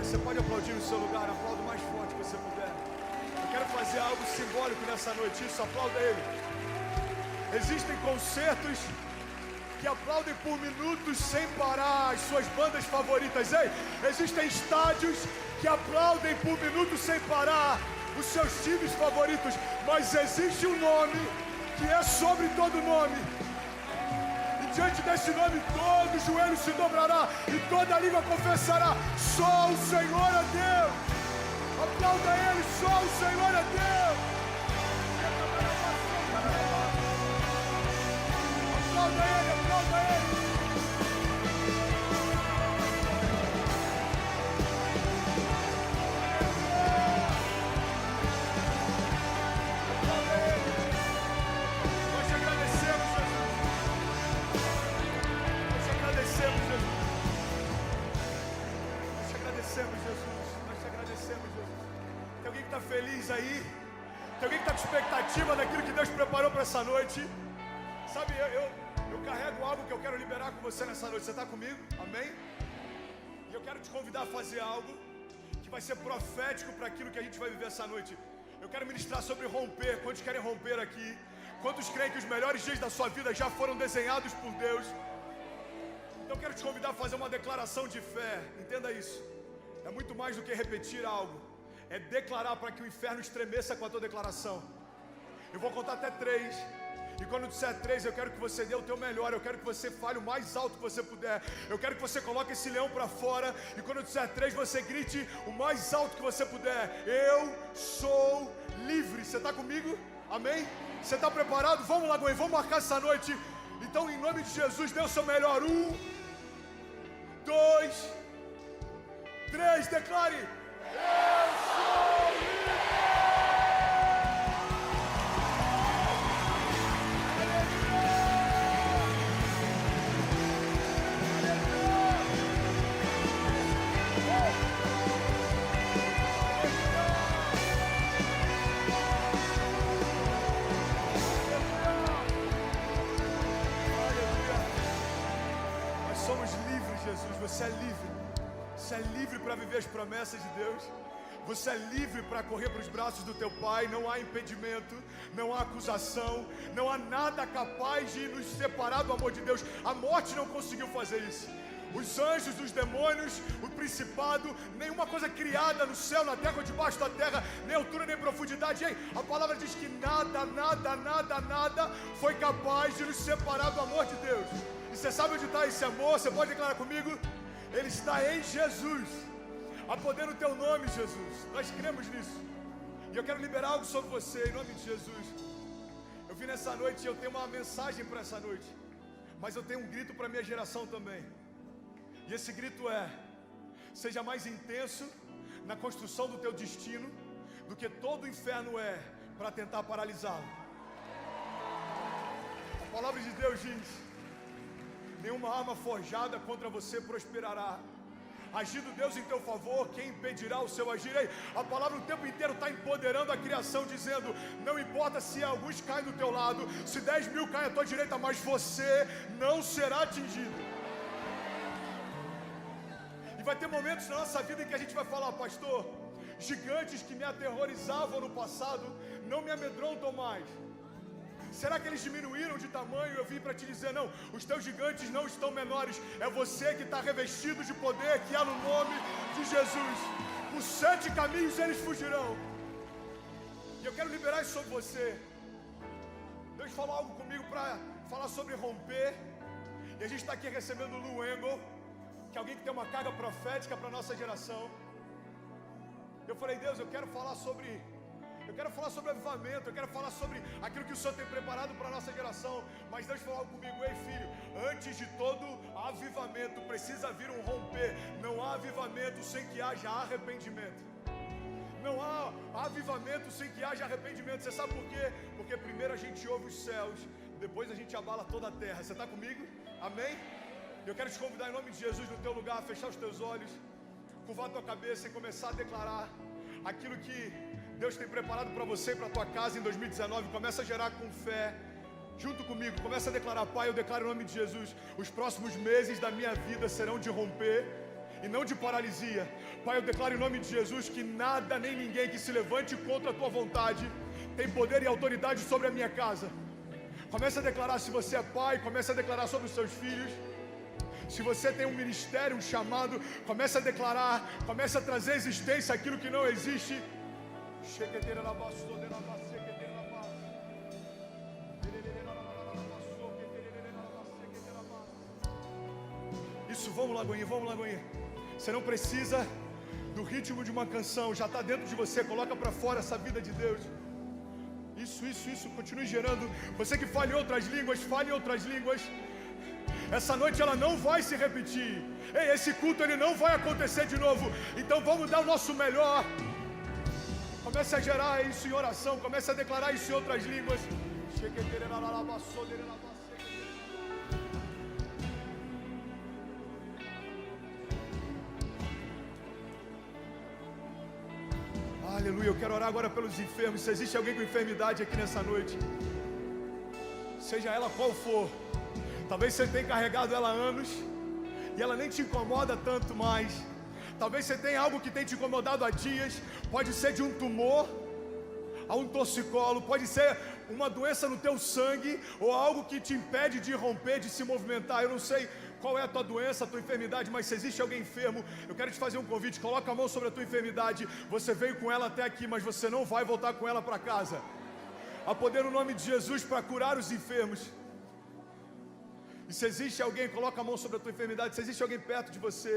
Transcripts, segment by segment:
Você pode aplaudir no seu lugar, aplauda o mais forte que você puder. Eu quero fazer algo simbólico nessa noite, isso, aplauda ele. Existem concertos que aplaudem por minutos sem parar as suas bandas favoritas. Ei, existem estádios que aplaudem por minutos sem parar os seus times favoritos. Mas existe um nome que é sobre todo nome. E diante desse nome todo joelho se dobrará e toda língua confessará: só o Senhor é Deus. Aplauda ele, só o Senhor é Deus. Aplauda ele, aplauda ele. Nós te agradecemos, Jesus. Nós te agradecemos, Jesus. Nós te agradecemos, Jesus. Nós te agradecemos, Jesus. Tem alguém que está feliz aí? Tem alguém que está com expectativa daquilo que Deus preparou para essa noite? Sabe, eu carrego algo que eu quero liberar com você nessa noite. Você está comigo? Amém? E eu quero te convidar a fazer algo que vai ser profético para aquilo que a gente vai viver essa noite. Eu quero ministrar sobre romper. Quantos querem romper aqui? Quantos creem que os melhores dias da sua vida já foram desenhados por Deus? Então eu quero te convidar a fazer uma declaração de fé. Entenda isso. É muito mais do que repetir algo. É declarar para que o inferno estremeça com a tua declaração. Eu vou contar até 3. E quando eu disser 3, eu quero que você dê o teu melhor. Eu quero que você fale o mais alto que você puder. Eu quero que você coloque esse leão para fora. E quando eu disser 3, você grite o mais alto que você puder: eu sou livre. Você está comigo? Amém? Você está preparado? Vamos lá, Gwen, vamos marcar essa noite. Então, em nome de Jesus, dê o seu melhor. 1, 2, 3, declare: eu sou livre. Jesus, você é livre. Você é livre para viver as promessas de Deus. Você é livre para correr para os braços do teu Pai. Não há impedimento, não há acusação, não há nada capaz de nos separar do amor de Deus. A morte não conseguiu fazer isso. Os anjos, os demônios, o principado, nenhuma coisa criada no céu, na terra ou debaixo da terra, nem altura nem profundidade. Ei, a palavra diz que nada foi capaz de nos separar do amor de Deus. E você sabe onde está esse amor? Você pode declarar comigo? Ele está em Jesus. Há poder no teu nome, Jesus. Nós cremos nisso. E eu quero liberar algo sobre você, em nome de Jesus. Eu vim nessa noite e eu tenho uma mensagem para essa noite. Mas eu tenho um grito para a minha geração também. E esse grito é: seja mais intenso na construção do teu destino do que todo o inferno é para tentar paralisá-lo. A palavra de Deus diz: nenhuma arma forjada contra você prosperará. Agindo Deus em teu favor, quem impedirá o seu agir? Ei, a palavra o tempo inteiro está empoderando a criação, dizendo: não importa se alguns caem do teu lado, se 10 mil caem à tua direita, mas você não será atingido. E vai ter momentos na nossa vida em que a gente vai falar: pastor, gigantes que me aterrorizavam no passado não me amedrontam mais. Será que eles diminuíram de tamanho? Eu vim para te dizer: não, os teus gigantes não estão menores. É você que está revestido de poder que há no nome de Jesus. Por 7 caminhos eles fugirão. E eu quero liberar isso sobre você. Deus falou algo comigo para falar sobre romper. E a gente está aqui recebendo o Lou Engle, que é alguém que tem uma carga profética para a nossa geração. Eu falei: Deus, eu quero falar sobre avivamento, eu quero falar sobre aquilo que o Senhor tem preparado para a nossa geração. Mas Deus falou comigo: ei filho, antes de todo avivamento precisa vir um romper. Não há avivamento sem que haja arrependimento. Não há avivamento sem que haja arrependimento. Você sabe por quê? Porque primeiro a gente ouve os céus, depois a gente abala toda a terra. Você está comigo? Amém? Eu quero te convidar em nome de Jesus no teu lugar, a fechar os teus olhos, curvar a tua cabeça e começar a declarar aquilo que Deus tem preparado para você e para a tua casa em 2019. Começa a gerar com fé, junto comigo. Começa a declarar: Pai, eu declaro em nome de Jesus, os próximos meses da minha vida serão de romper. e não de paralisia. Pai, eu declaro em nome de Jesus que nada nem ninguém que se levante contra a tua vontade tem poder e autoridade sobre a minha casa. Comece a declarar, se você é pai, comece a declarar sobre os seus filhos. Se você tem um ministério, um chamado, comece a declarar, comece a trazer à existência aquilo que não existe. Isso, vamos lá, Goinha, vamos lá, Goinha. Você não precisa do ritmo de uma canção, já está dentro de você, coloca para fora essa vida de Deus. Isso, continue gerando. Você que fale outras línguas, fale outras línguas. Essa noite ela não vai se repetir. Ei, esse culto ele não vai acontecer de novo. Então vamos dar o nosso melhor. Comece a gerar isso em oração, comece a declarar isso em outras línguas. Aleluia, eu quero orar agora pelos enfermos. Se existe alguém com enfermidade aqui nessa noite, seja ela qual for, talvez você tenha carregado ela há anos e ela nem te incomoda tanto mais. Talvez você tenha algo que tem te incomodado há dias. Pode ser de um tumor a um torcicolo, pode ser uma doença no teu sangue ou algo que te impede de romper, de se movimentar. Eu não sei qual é a tua doença, a tua enfermidade, mas se existe alguém enfermo, eu quero te fazer um convite. Coloca a mão sobre a tua enfermidade. Você veio com ela até aqui, mas você não vai voltar com ela para casa. Há poder no nome de Jesus para curar os enfermos. E se existe alguém, coloca a mão sobre a tua enfermidade. Se existe alguém perto de você,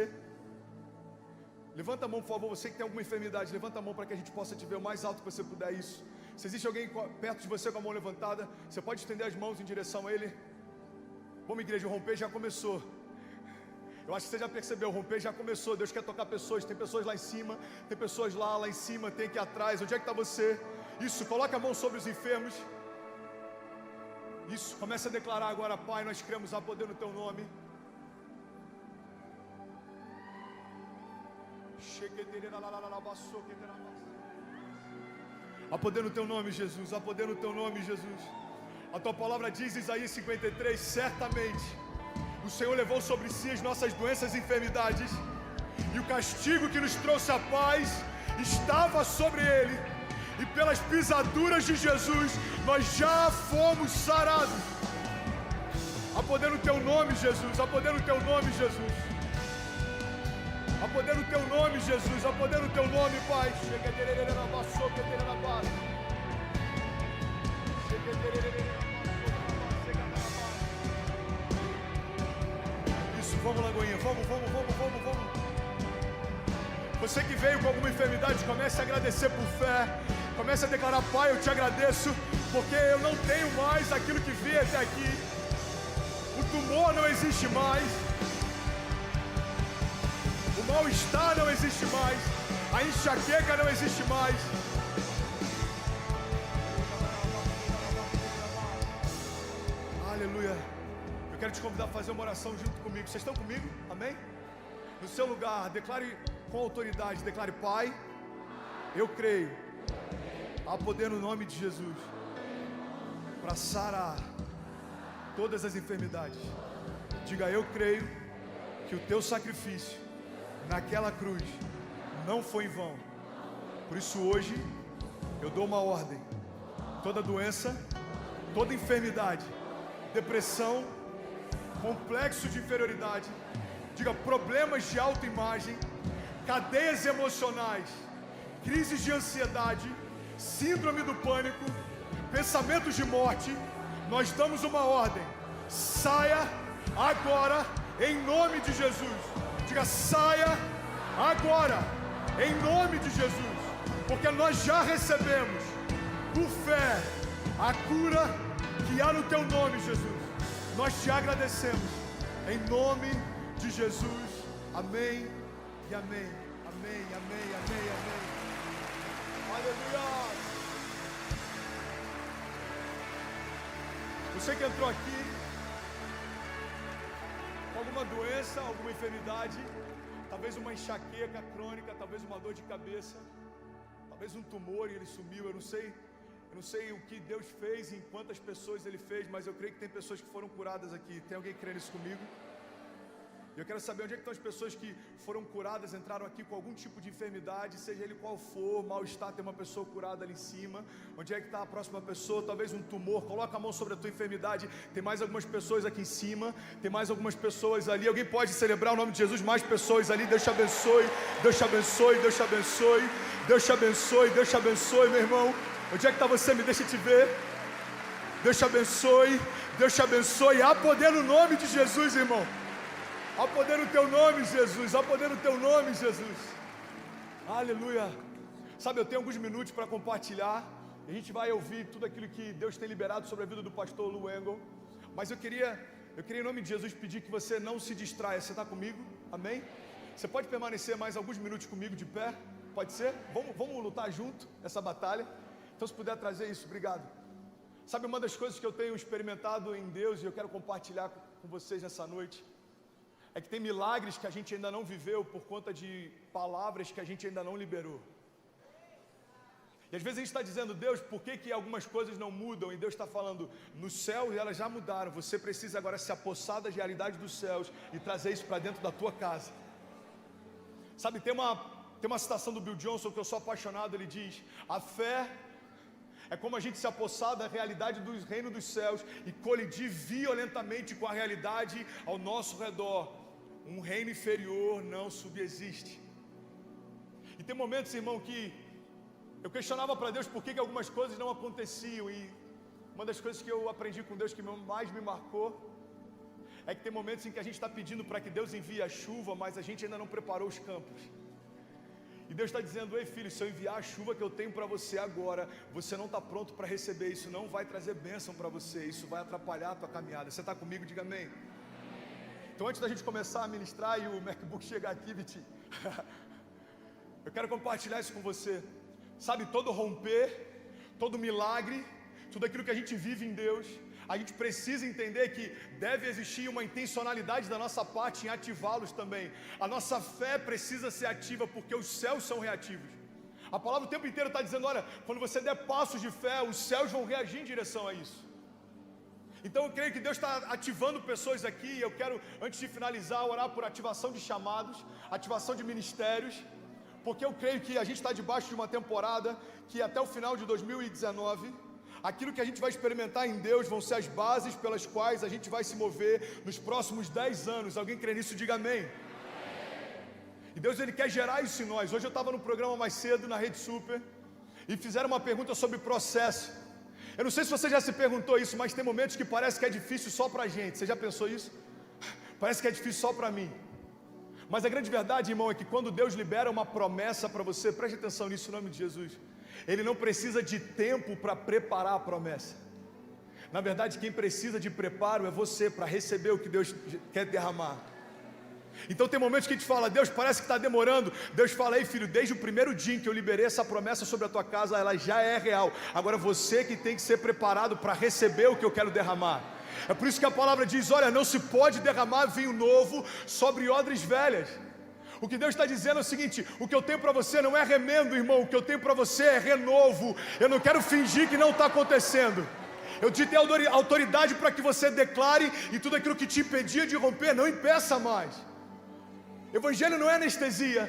levanta a mão, por favor. Você que tem alguma enfermidade, levanta a mão para que a gente possa te ver o mais alto que você puder. Isso. Se existe alguém perto de você com a mão levantada, você pode estender as mãos em direção a ele. Vamos, igreja, o romper já começou. Eu acho que você já percebeu, o romper já começou. Deus quer tocar pessoas. Tem pessoas lá em cima, tem pessoas lá em cima, tem aqui atrás. Onde é que está você? Isso, coloca a mão sobre os enfermos. Isso, comece a declarar agora, Pai, nós cremos a poder no Teu nome. Há poder no Teu nome, Jesus, há poder no Teu nome, Jesus. A Tua palavra diz, Isaías 53, certamente o Senhor levou sobre si as nossas doenças e enfermidades, e o castigo que nos trouxe a paz estava sobre Ele, e pelas pisaduras de Jesus nós já fomos sarados. Há poder no Teu nome, Jesus, há poder no Teu nome, Jesus. Há poder no Teu nome, Jesus, há poder no Teu nome, Pai. Isso, vamos, Lagoinha, vamos. Você que veio com alguma enfermidade, comece a agradecer por fé. Comece a declarar, Pai, eu te agradeço, porque eu não tenho mais aquilo que vi até aqui. O tumor não existe mais. O mal-estar não existe mais. A enxaqueca não existe mais. Aleluia. Eu quero te convidar a fazer uma oração junto comigo. Vocês estão comigo? Amém? No seu lugar, declare com autoridade. Declare, Pai, eu creio. Há poder no nome de Jesus para sarar todas as enfermidades. Diga, eu creio que o Teu sacrifício naquela cruz não foi em vão. Por isso hoje eu dou uma ordem. Toda doença, toda enfermidade, depressão, complexo de inferioridade, diga, problemas de autoimagem, cadeias emocionais, crises de ansiedade, síndrome do pânico, pensamentos de morte, nós damos uma ordem. Saia agora em nome de Jesus. Diga, saia agora em nome de Jesus, porque nós já recebemos por fé a cura que há no Teu nome, Jesus. Nós te agradecemos em nome de Jesus. Amém e amém. Amém, amém, amém, amém. Aleluia. Você que entrou aqui com alguma doença, alguma enfermidade, talvez uma enxaqueca crônica, talvez uma dor de cabeça, talvez um tumor e ele sumiu, eu não sei o que Deus fez, em quantas pessoas Ele fez, mas eu creio que tem pessoas que foram curadas aqui. Tem alguém que crê nisso comigo? Eu quero saber onde é que estão as pessoas que foram curadas, entraram aqui com algum tipo de enfermidade, seja ele qual for, mal-estar, tem uma pessoa curada ali em cima. Onde é que está a próxima pessoa? Talvez um tumor, coloca a mão sobre a tua enfermidade. Tem mais algumas pessoas aqui em cima, tem mais algumas pessoas ali. Alguém pode celebrar o nome de Jesus? Mais pessoas ali, Deus te abençoe, Deus te abençoe, Deus te abençoe, Deus te abençoe, Deus te abençoe, meu irmão. Onde é que está você? Me deixa te ver. Deus te abençoe, Deus te abençoe. Há poder no nome de Jesus, irmão. Há poder no teu nome, Jesus. Há poder no teu nome, Jesus. Aleluia. Sabe, eu tenho alguns minutos para compartilhar. A gente vai ouvir tudo aquilo que Deus tem liberado sobre a vida do pastor Lou Engle. Mas eu queria em nome de Jesus pedir que você não se distraia. Você está comigo? Amém? Você pode permanecer mais alguns minutos comigo de pé? Pode ser? Vamos lutar junto essa batalha. Então, se puder trazer isso, obrigado. Sabe, uma das coisas que eu tenho experimentado em Deus e eu quero compartilhar com vocês nessa noite, é que tem milagres que a gente ainda não viveu por conta de palavras que a gente ainda não liberou. E às vezes a gente está dizendo, Deus, por que algumas coisas não mudam? E Deus está falando, no céu elas já mudaram, você precisa agora se apossar das realidades dos céus e trazer isso para dentro da tua casa. Sabe, tem uma citação do Bill Johnson que eu sou apaixonado, ele diz, a fé é como a gente se apossar da realidade do reino dos céus e colidir violentamente com a realidade ao nosso redor. Um reino inferior não subsiste. E tem momentos, irmão, que eu questionava para Deus por que algumas coisas não aconteciam. E uma das coisas que eu aprendi com Deus que mais me marcou é que tem momentos em que a gente está pedindo para que Deus envie a chuva, mas a gente ainda não preparou os campos. E Deus está dizendo, ei filho, se eu enviar a chuva que eu tenho para você agora, você não está pronto para receber, isso não vai trazer bênção para você, isso vai atrapalhar a tua caminhada. Você está comigo? Diga amém. Então antes da gente começar a ministrar e o MacBook chegar aqui, Viti, eu quero compartilhar isso com você. Sabe, todo romper, todo milagre, tudo aquilo que a gente vive em Deus, a gente precisa entender que deve existir uma intencionalidade da nossa parte em ativá-los também. A nossa fé precisa ser ativa porque os céus são reativos. A palavra o tempo inteiro está dizendo, olha, quando você der passos de fé, os céus vão reagir em direção a isso. Então eu creio que Deus está ativando pessoas aqui. Eu quero, antes de finalizar, orar por ativação de chamados, ativação de ministérios, porque eu creio que a gente está debaixo de uma temporada que até o final de 2019, aquilo que a gente vai experimentar em Deus vão ser as bases pelas quais a gente vai se mover nos próximos 10 anos. Alguém crê nisso? Diga amém. E Deus, Ele quer gerar isso em nós. Hoje eu estava no programa mais cedo, na Rede Super, e fizeram uma pergunta sobre processo. Eu não sei se você já se perguntou isso, mas tem momentos que parece que é difícil só para a gente. Você já pensou isso? Parece que é difícil só para mim. Mas a grande verdade, irmão, é que quando Deus libera uma promessa para você, preste atenção nisso em nome de Jesus, Ele não precisa de tempo para preparar a promessa. Na verdade, quem precisa de preparo é você para receber o que Deus quer derramar. Então tem momentos que a gente fala, Deus, parece que está demorando. Deus fala, ei filho, desde o primeiro dia em que eu liberei essa promessa sobre a tua casa, ela já é real. Agora você que tem que ser preparado para receber o que eu quero derramar. É por isso que a palavra diz, olha, não se pode derramar vinho novo sobre odres velhas. O que Deus está dizendo é o seguinte, o que eu tenho para você não é remendo, irmão, o que eu tenho para você é renovo. Eu não quero fingir que não está acontecendo. Eu te dei autoridade para que você declare e tudo aquilo que te impedia de romper, não impeça mais. Evangelho não é anestesia.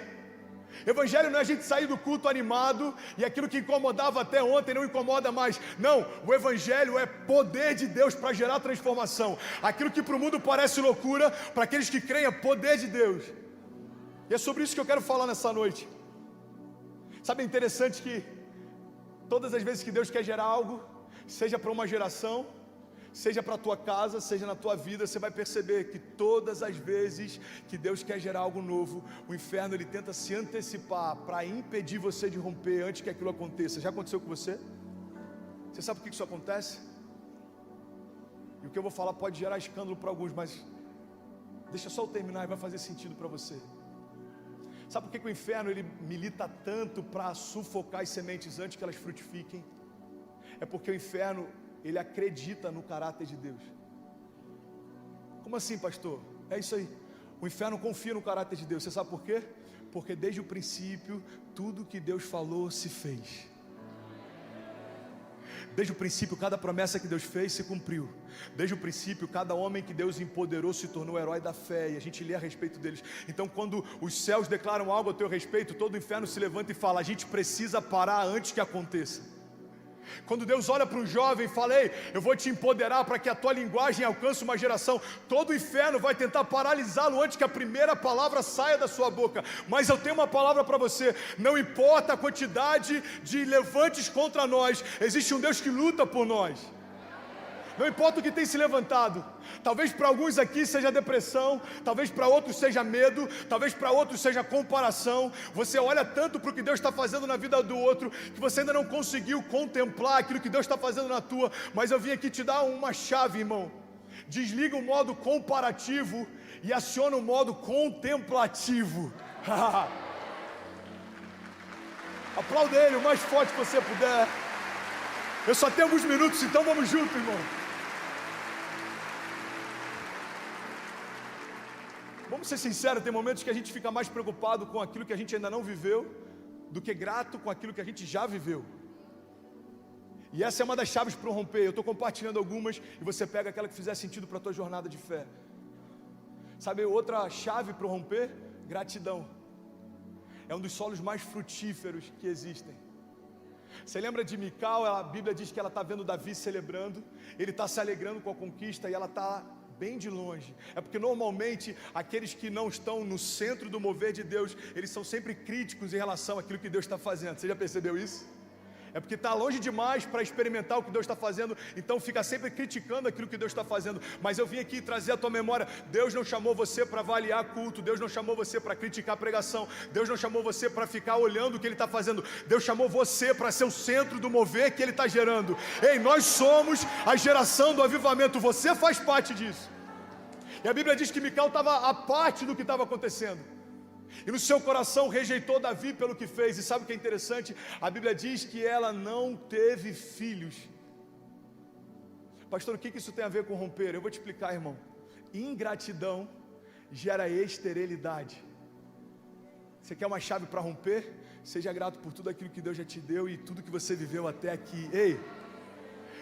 Evangelho não é a gente sair do culto animado e aquilo que incomodava até ontem não incomoda mais. Não, o Evangelho é poder de Deus para gerar transformação. Aquilo que para o mundo parece loucura, para aqueles que creem é poder de Deus. E é sobre isso que eu quero falar nessa noite. Sabe, é interessante que todas as vezes que Deus quer gerar algo, seja para uma geração, seja para a tua casa, seja na tua vida, você vai perceber que todas as vezes que Deus quer gerar algo novo, o inferno ele tenta se antecipar para impedir você de romper antes que aquilo aconteça. Já aconteceu com você? Você sabe por que isso acontece? E o que eu vou falar pode gerar escândalo para alguns, mas deixa só eu terminar e vai fazer sentido para você. Sabe por que o inferno ele milita tanto para sufocar as sementes antes que elas frutifiquem? É porque o inferno ele acredita no caráter de Deus. Como assim, pastor? É isso aí. O inferno confia no caráter de Deus. Você sabe por quê? Porque desde o princípio tudo que Deus falou se fez. Desde o princípio, cada promessa que Deus fez se cumpriu. Desde o princípio, cada homem que Deus empoderou se tornou herói da fé, e a gente lê a respeito deles. Então, quando os céus declaram algo a teu respeito, todo o inferno se levanta e fala: a gente precisa parar antes que aconteça. Quando Deus olha para um jovem e fala: ei, eu vou te empoderar para que a tua linguagem alcance uma geração, todo o inferno vai tentar paralisá-lo antes que a primeira palavra saia da sua boca. Mas eu tenho uma palavra para você: não importa a quantidade de levantes contra nós, existe um Deus que luta por nós. Não importa o que tem se levantado. Talvez para alguns aqui seja depressão, talvez para outros seja medo, talvez para outros seja comparação. Você olha tanto para o que Deus está fazendo na vida do outro, que você ainda não conseguiu contemplar aquilo que Deus está fazendo na tua. Mas eu vim aqui te dar uma chave, irmão. Desliga o modo comparativo e aciona o modo contemplativo. Aplauda ele o mais forte que você puder. Eu só tenho alguns minutos, então vamos junto, irmão. Vamos ser sinceros, tem momentos que a gente fica mais preocupado com aquilo que a gente ainda não viveu do que grato com aquilo que a gente já viveu. E essa é uma das chaves para o romper. Eu estou compartilhando algumas e você pega aquela que fizer sentido para a tua jornada de fé. Sabe outra chave para o romper? Gratidão. É um dos solos mais frutíferos que existem. Você lembra de Mical? A Bíblia diz que ela está vendo Davi celebrando, ele está se alegrando com a conquista e ela está bem de longe. É porque normalmente aqueles que não estão no centro do mover de Deus, eles são sempre críticos em relação àquilo que Deus está fazendo. Você já percebeu isso? É porque está longe demais para experimentar o que Deus está fazendo, então fica sempre criticando aquilo que Deus está fazendo. Mas eu vim aqui trazer à tua memória: Deus não chamou você para avaliar culto, Deus não chamou você para criticar pregação, Deus não chamou você para ficar olhando o que Ele está fazendo, Deus chamou você para ser o centro do mover que Ele está gerando. Ei, nós somos a geração do avivamento, você faz parte disso. E a Bíblia diz que Mical estava à parte do que estava acontecendo, e no seu coração rejeitou Davi pelo que fez. E sabe o que é interessante? A Bíblia diz que ela não teve filhos. Pastor, o que isso tem a ver com romper? Eu vou te explicar, irmão. Ingratidão gera esterilidade. Você quer uma chave para romper? Seja grato por tudo aquilo que Deus já te deu e tudo que você viveu até aqui. Ei!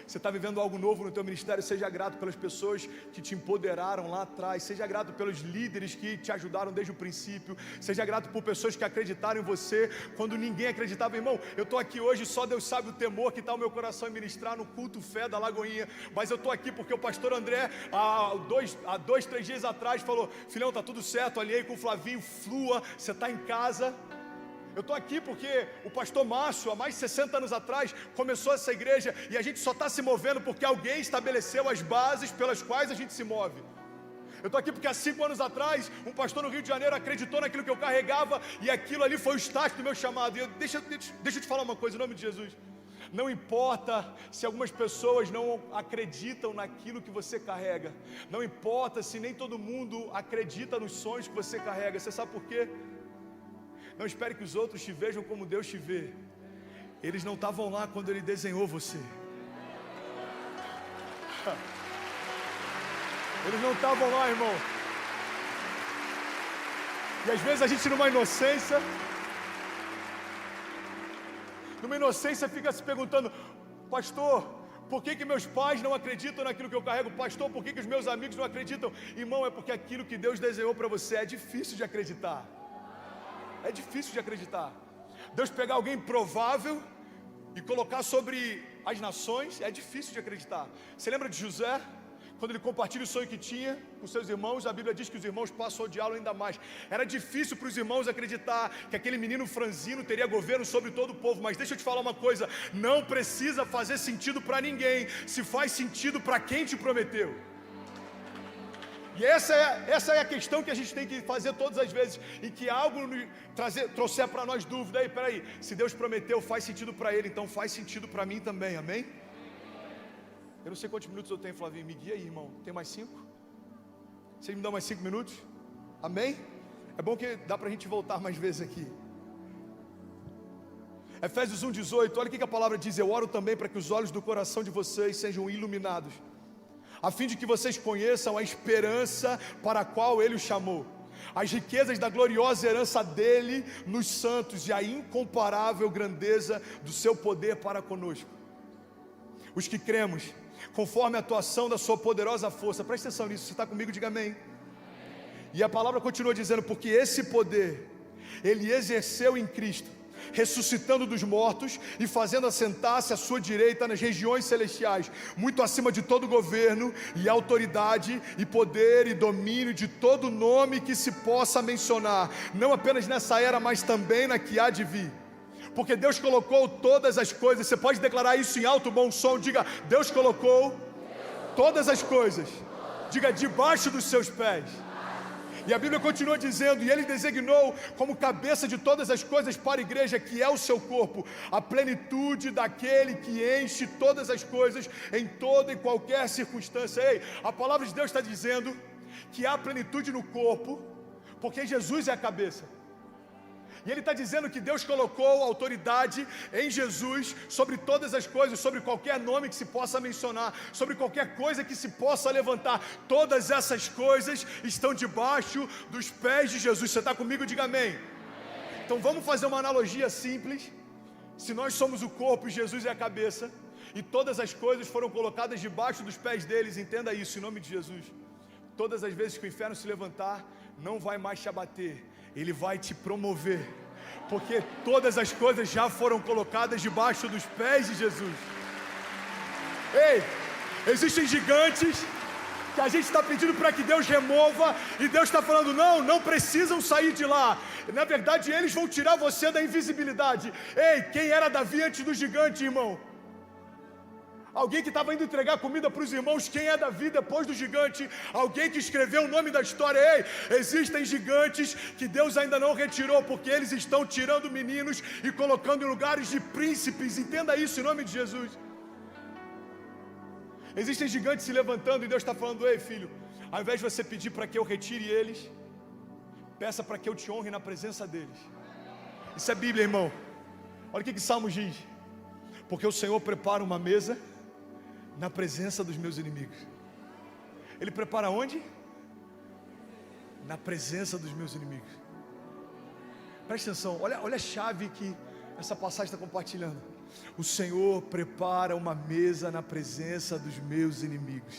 Você está vivendo algo novo no teu ministério, seja grato pelas pessoas que te empoderaram lá atrás, seja grato pelos líderes que te ajudaram desde o princípio, seja grato por pessoas que acreditaram em você quando ninguém acreditava. Irmão, eu estou aqui hoje, só Deus sabe o temor que está o meu coração em ministrar no culto fé da Lagoinha, mas eu estou aqui porque o pastor André, há 2-3 dias atrás, falou: filhão, está tudo certo, alinhei com o Flavinho, flua, você está em casa. Eu estou aqui porque o pastor Márcio, há mais de 60 anos atrás, começou essa igreja, e a gente só está se movendo porque alguém estabeleceu as bases pelas quais a gente se move. Eu estou aqui porque há 5 anos atrás, um pastor no Rio de Janeiro acreditou naquilo que eu carregava, e aquilo ali foi o start do meu chamado. E deixa eu te falar uma coisa, em nome de Jesus. Não importa se algumas pessoas não acreditam naquilo que você carrega, não importa se nem todo mundo acredita nos sonhos que você carrega. Você sabe por quê? Não espere que os outros te vejam como Deus te vê. Eles não estavam lá quando Ele desenhou você. Eles não estavam lá, irmão. E às vezes a gente numa inocência fica se perguntando: pastor, por que meus pais não acreditam naquilo que eu carrego? Pastor, por que os meus amigos não acreditam? Irmão, é porque aquilo que Deus desenhou para você é difícil de acreditar. É difícil de acreditar. Deus pegar alguém improvável e colocar sobre as nações, é difícil de acreditar. Você lembra de José? Quando ele compartilha o sonho que tinha com seus irmãos, a Bíblia diz que os irmãos passam a odiá-lo ainda mais. Era difícil para os irmãos acreditar que aquele menino franzino teria governo sobre todo o povo. Mas deixa eu te falar uma coisa: não precisa fazer sentido para ninguém, se faz sentido para quem te prometeu. E essa é a questão que a gente tem que fazer todas as vezes, em que algo trouxer para nós dúvida. Aí, peraí, se Deus prometeu, faz sentido para Ele, então faz sentido para mim também, amém? Eu não sei quantos minutos eu tenho, Flavinho, me guia aí, irmão. Tem mais 5? Vocês me dão mais 5 minutos? Amém? É bom que dá para a gente voltar mais vezes aqui. Efésios 1:18, olha o que a palavra diz: eu oro também para que os olhos do coração de vocês sejam iluminados, a fim de que vocês conheçam a esperança para a qual Ele os chamou, as riquezas da gloriosa herança dEle nos santos e a incomparável grandeza do seu poder para conosco. os que cremos, conforme a atuação da sua poderosa força. Presta atenção nisso, você está comigo, diga amém. E a palavra continua dizendo, porque esse poder, Ele exerceu em Cristo, ressuscitando dos mortos e fazendo assentar-se à sua direita nas regiões celestiais, muito acima de todo governo e autoridade e poder e domínio, de todo nome que se possa mencionar, não apenas nessa era, mas também na que há de vir. Porque Deus colocou todas as coisas. Você pode declarar isso em alto bom som, diga: Deus colocou todas as coisas, diga, debaixo dos seus pés. E a Bíblia continua dizendo, e Ele designou como cabeça de todas as coisas para a igreja, que é o seu corpo, a plenitude daquele que enche todas as coisas em toda e qualquer circunstância. Ei, a palavra de Deus está dizendo que há plenitude no corpo, porque Jesus é a cabeça. E Ele está dizendo que Deus colocou autoridade em Jesus sobre todas as coisas, sobre qualquer nome que se possa mencionar, sobre qualquer coisa que se possa levantar. Todas essas coisas estão debaixo dos pés de Jesus. Você está comigo? Diga amém. Então vamos fazer uma analogia simples. Se nós somos o corpo e Jesus é a cabeça, e todas as coisas foram colocadas debaixo dos pés deles, entenda isso em nome de Jesus. Todas as vezes que o inferno se levantar, não vai mais te abater, Ele vai te promover, porque todas as coisas já foram colocadas debaixo dos pés de Jesus. Ei, existem gigantes que a gente está pedindo para que Deus remova, e Deus está falando, não precisam sair de lá. Na verdade, eles vão tirar você da invisibilidade. Ei, quem era Davi antes do gigante, irmão? Alguém que estava indo entregar comida para os irmãos. Quem é Davi depois do gigante? Alguém que escreveu o nome da história. Ei, existem gigantes que Deus ainda não retirou, porque eles estão tirando meninos e colocando em lugares de príncipes. Entenda isso em nome de Jesus. Existem gigantes se levantando e Deus está falando, ei filho, ao invés de você pedir para que eu retire eles, peça para que eu te honre na presença deles. Isso é Bíblia, irmão. Olha o que Salmos diz. Porque o Senhor prepara uma mesa na presença dos meus inimigos. Ele prepara onde? Na presença dos meus inimigos. Presta atenção, olha a chave que essa passagem está compartilhando. O Senhor prepara uma mesa na presença dos meus inimigos.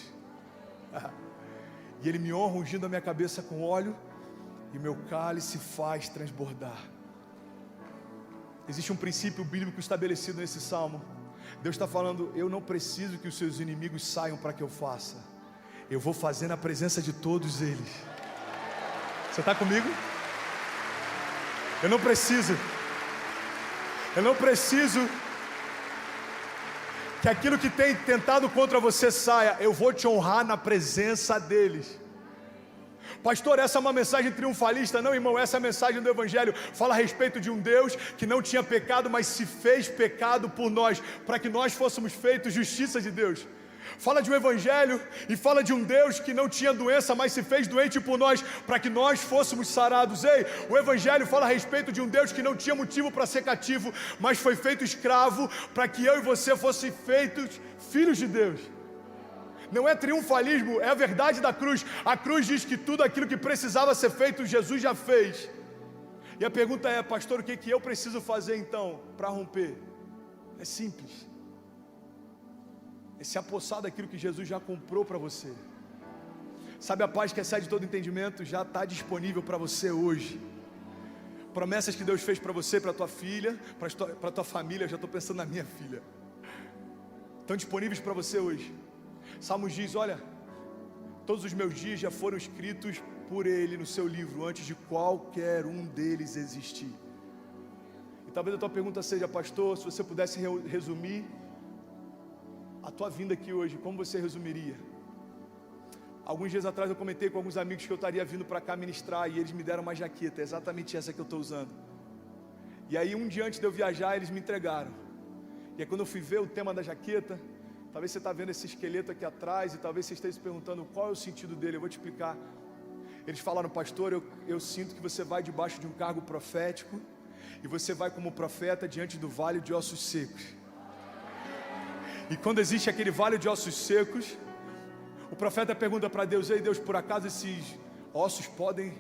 E Ele me honra ungindo a minha cabeça com óleo, e meu cálice faz transbordar. Existe um princípio bíblico estabelecido nesse salmo. Deus está falando, eu não preciso que os seus inimigos saiam para que eu faça. Eu vou fazer na presença de todos eles. Você está comigo? Eu não preciso que aquilo que tem tentado contra você saia. Eu vou te honrar na presença deles. Pastor, essa é uma mensagem triunfalista? Não, irmão, essa é a mensagem do Evangelho. Fala a respeito de um Deus que não tinha pecado, mas se fez pecado por nós, para que nós fôssemos feitos justiça de Deus. Fala de um Evangelho e fala de um Deus que não tinha doença, mas se fez doente por nós, para que nós fôssemos sarados. Ei, o Evangelho fala a respeito de um Deus que não tinha motivo para ser cativo, mas foi feito escravo, para que eu e você fossem feitos filhos de Deus. Não é triunfalismo, é a verdade da cruz. A cruz diz que tudo aquilo que precisava ser feito, Jesus já fez. E a pergunta é, pastor, o que eu preciso fazer então para romper? É simples. É se apossar daquilo que Jesus já comprou para você. Sabe, a paz que excede todo entendimento já está disponível para você hoje. Promessas que Deus fez para você, para tua filha, para tua família. Eu já estou pensando na minha filha. Estão disponíveis para você hoje. Salmos diz, olha, todos os meus dias já foram escritos por Ele no seu livro, antes de qualquer um deles existir. E talvez a tua pergunta seja, pastor, se você pudesse resumir a tua vinda aqui hoje, como você resumiria? Alguns dias atrás eu comentei com alguns amigos que eu estaria vindo para cá ministrar, e eles me deram uma jaqueta, exatamente essa que eu estou usando. E aí um dia antes de eu viajar, eles me entregaram. E aí quando eu fui ver o tema da jaqueta, talvez você está vendo esse esqueleto aqui atrás, e talvez você esteja se perguntando qual é o sentido dele. Eu vou te explicar. Eles falaram, pastor, eu sinto que você vai debaixo de um cargo profético, e você vai como profeta diante do vale de ossos secos. E quando existe aquele vale de ossos secos, o profeta pergunta para Deus, ei Deus, por acaso esses ossos podem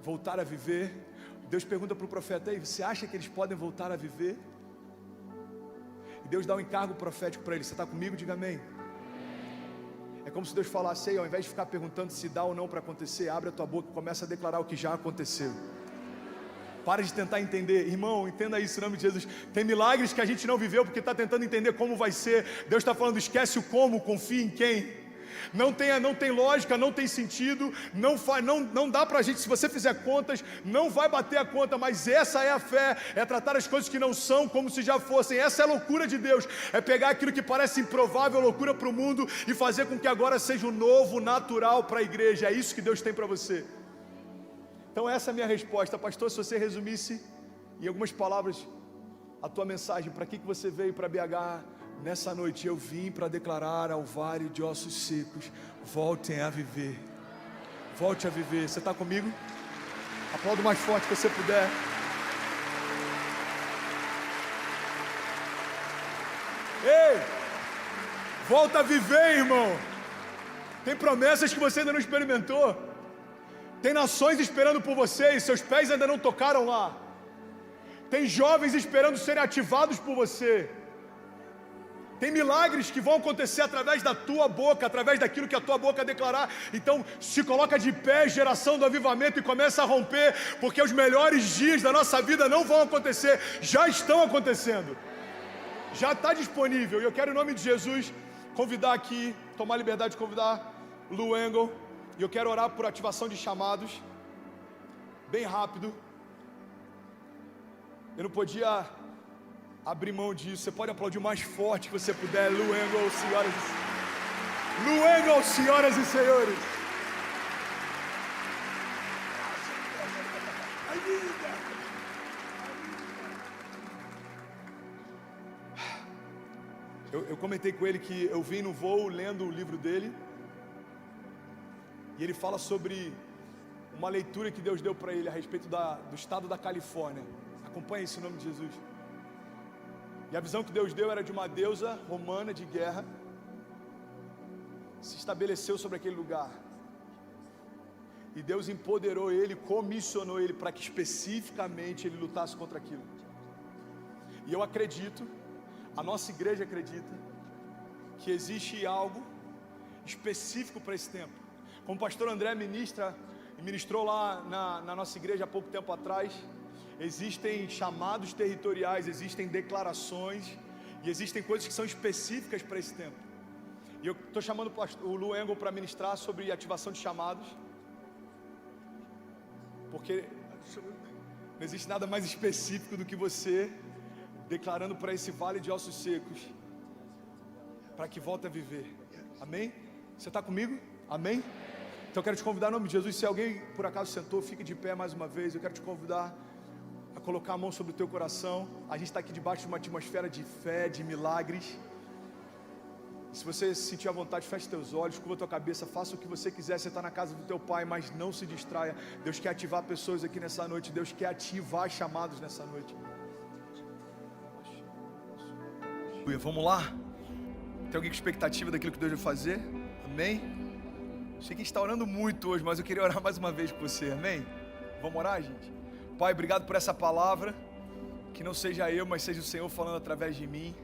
voltar a viver? Deus pergunta para o profeta, ei, você acha que eles podem voltar a viver? E Deus dá um encargo profético para ele. Você está comigo? Diga amém. É como se Deus falasse: aí, ao invés de ficar perguntando se dá ou não para acontecer, abre a tua boca e começa a declarar o que já aconteceu. Para de tentar entender. Irmão, entenda isso em nome de Jesus. Tem milagres que a gente não viveu porque está tentando entender como vai ser. Deus está falando: esquece o como, confia em quem. Não tem lógica, não tem sentido, não dá para a gente, se você fizer contas, não vai bater a conta, mas essa é a fé, é tratar as coisas que não são como se já fossem. Essa é a loucura de Deus, é pegar aquilo que parece improvável, loucura para o mundo, e fazer com que agora seja o novo, natural para a igreja. É isso que Deus tem para você. Então essa é a minha resposta. Pastor, se você resumisse em algumas palavras a tua mensagem, para que você veio para BH nessa noite? Eu vim para declarar ao vale de ossos secos: voltem a viver. Volte a viver. Você está comigo? Aplauda o mais forte que você puder. Ei, volta a viver, irmão. Tem promessas que você ainda não experimentou. Tem nações esperando por você e seus pés ainda não tocaram lá. Tem jovens esperando serem ativados por você. Tem milagres que vão acontecer através da tua boca, através daquilo que a tua boca declarar. Então se coloca de pé, geração do avivamento, e começa a romper, porque os melhores dias da nossa vida não vão acontecer, já estão acontecendo. Já está disponível. E eu quero, em nome de Jesus, convidar aqui, tomar a liberdade de convidar Lu Engel. E eu quero orar por ativação de chamados, bem rápido. Eu não podia abrir mão disso. Você pode aplaudir o mais forte que você puder. Lu Engel, senhoras e senhores. Eu comentei com ele que eu vim no voo lendo o livro dele. E ele fala sobre uma leitura que Deus deu para ele a respeito do estado da Califórnia. Acompanhe isso em nome de Jesus. E a visão que Deus deu era de uma deusa romana de guerra. Se estabeleceu sobre aquele lugar. E Deus empoderou ele, comissionou ele para que especificamente ele lutasse contra aquilo. E eu acredito, a nossa igreja acredita, que existe algo específico para esse tempo. Como o pastor André ministrou lá na nossa igreja há pouco tempo atrás, existem chamados territoriais, existem declarações e existem coisas que são específicas para esse tempo. E eu estou chamando o Lu Engel para ministrar sobre ativação de chamados, porque não existe nada mais específico do que você declarando para esse vale de ossos secos, para que volte a viver. Amém? Você está comigo? Amém? Então eu quero te convidar em nome de Jesus. Se alguém por acaso sentou, fique de pé mais uma vez. Eu quero te convidar a colocar a mão sobre o teu coração. A gente está aqui debaixo de uma atmosfera de fé, de milagres. Se você se sentir à vontade, feche teus olhos, curva tua cabeça, faça o que você quiser. Você está na casa do teu pai, mas não se distraia. Deus quer ativar pessoas aqui nessa noite. Deus quer ativar chamados nessa noite. Vamos lá? Tem alguém com expectativa daquilo que Deus vai fazer? Amém? Sei que a gente está orando muito hoje, mas eu queria orar mais uma vez com você, amém? Vamos orar, gente? Pai, obrigado por essa palavra, que não seja eu, mas seja o Senhor falando através de mim,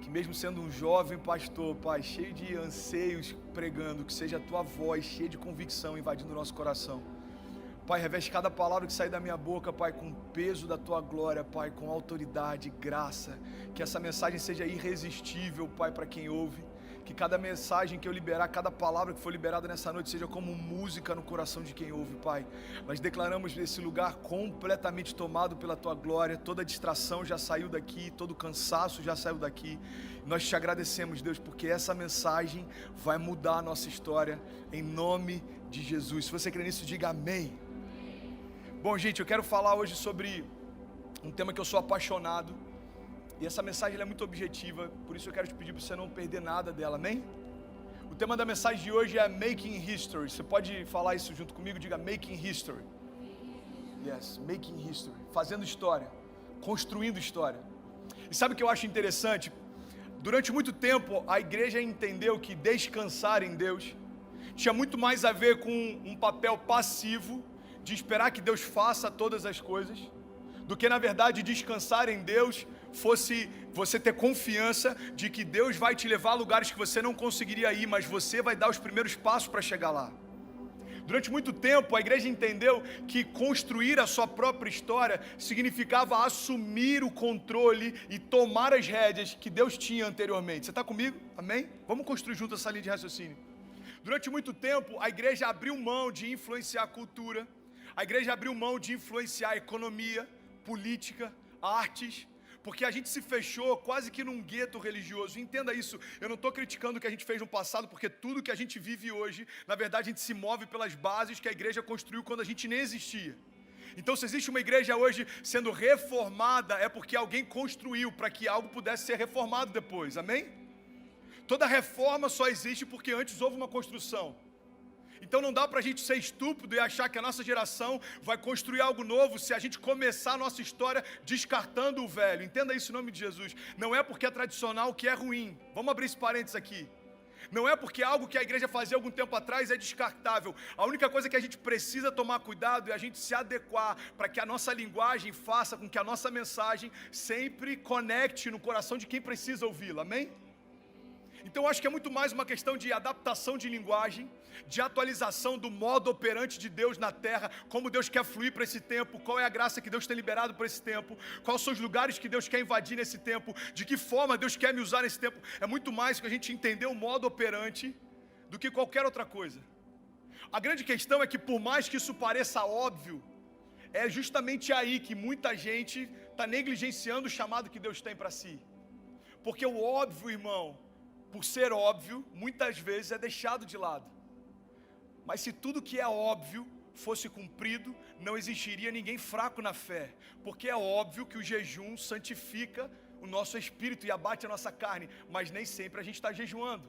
que mesmo sendo um jovem pastor, Pai, cheio de anseios pregando, que seja a Tua voz cheia de convicção invadindo o nosso coração. Pai, reveste cada palavra que sai da minha boca, Pai, com o peso da Tua glória, Pai, com autoridade, graça, que essa mensagem seja irresistível, Pai, para quem ouve. Que cada mensagem que eu liberar, cada palavra que for liberada nessa noite seja como música no coração de quem ouve, Pai. Nós declaramos esse lugar completamente tomado pela Tua glória. Toda distração já saiu daqui, todo cansaço já saiu daqui. Nós te agradecemos, Deus, porque essa mensagem vai mudar a nossa história, em nome de Jesus. Se você crê nisso, diga amém. Bom, gente, eu quero falar hoje sobre um tema que eu sou apaixonado. E essa mensagem é muito objetiva, por isso eu quero te pedir para você não perder nada dela, amém? O tema da mensagem de hoje é Making History. Você pode falar isso junto comigo? Diga Making History. Yes, Making History. Fazendo história, construindo história. E sabe o que eu acho interessante? Durante muito tempo a igreja entendeu que descansar em Deus tinha muito mais a ver com um papel passivo de esperar que Deus faça todas as coisas, do que na verdade descansar em Deus fosse você ter confiança de que Deus vai te levar a lugares que você não conseguiria ir, mas você vai dar os primeiros passos para chegar lá. Durante muito tempo, a igreja entendeu que construir a sua própria história significava assumir o controle e tomar as rédeas que Deus tinha anteriormente. Você está comigo? Amém? Vamos construir junto essa linha de raciocínio. Durante muito tempo, a igreja abriu mão de influenciar a cultura, a igreja abriu mão de influenciar a economia, política, artes, porque a gente se fechou quase que num gueto religioso. Entenda isso, eu não estou criticando o que a gente fez no passado, porque tudo que a gente vive hoje, na verdade a gente se move pelas bases que a igreja construiu quando a gente nem existia. Então se existe uma igreja hoje sendo reformada, é porque alguém construiu para que algo pudesse ser reformado depois, amém? Toda reforma só existe porque antes houve uma construção. Então não dá para a gente ser estúpido e achar que a nossa geração vai construir algo novo se a gente começar a nossa história descartando o velho. Entenda isso em nome de Jesus. Não é porque é tradicional que é ruim. Vamos abrir esse parênteses aqui. Não é porque algo que a igreja fazia algum tempo atrás é descartável. A única coisa que a gente precisa tomar cuidado é a gente se adequar para que a nossa linguagem faça com que a nossa mensagem sempre conecte no coração de quem precisa ouvi-la. Amém? Então eu acho que é muito mais uma questão de adaptação de linguagem, de atualização do modo operante de Deus na terra, como Deus quer fluir para esse tempo, qual é a graça que Deus tem liberado para esse tempo, quais são os lugares que Deus quer invadir nesse tempo, de que forma Deus quer me usar nesse tempo. É muito mais que a gente entender o modo operante do que qualquer outra coisa. A grande questão é que por mais que isso pareça óbvio, é justamente aí que muita gente está negligenciando o chamado que Deus tem para si. Porque o óbvio, irmão, por ser óbvio, muitas vezes é deixado de lado. Mas se tudo que é óbvio fosse cumprido, não existiria ninguém fraco na fé. Porque é óbvio que o jejum santifica o nosso espírito e abate a nossa carne, mas nem sempre a gente está jejuando.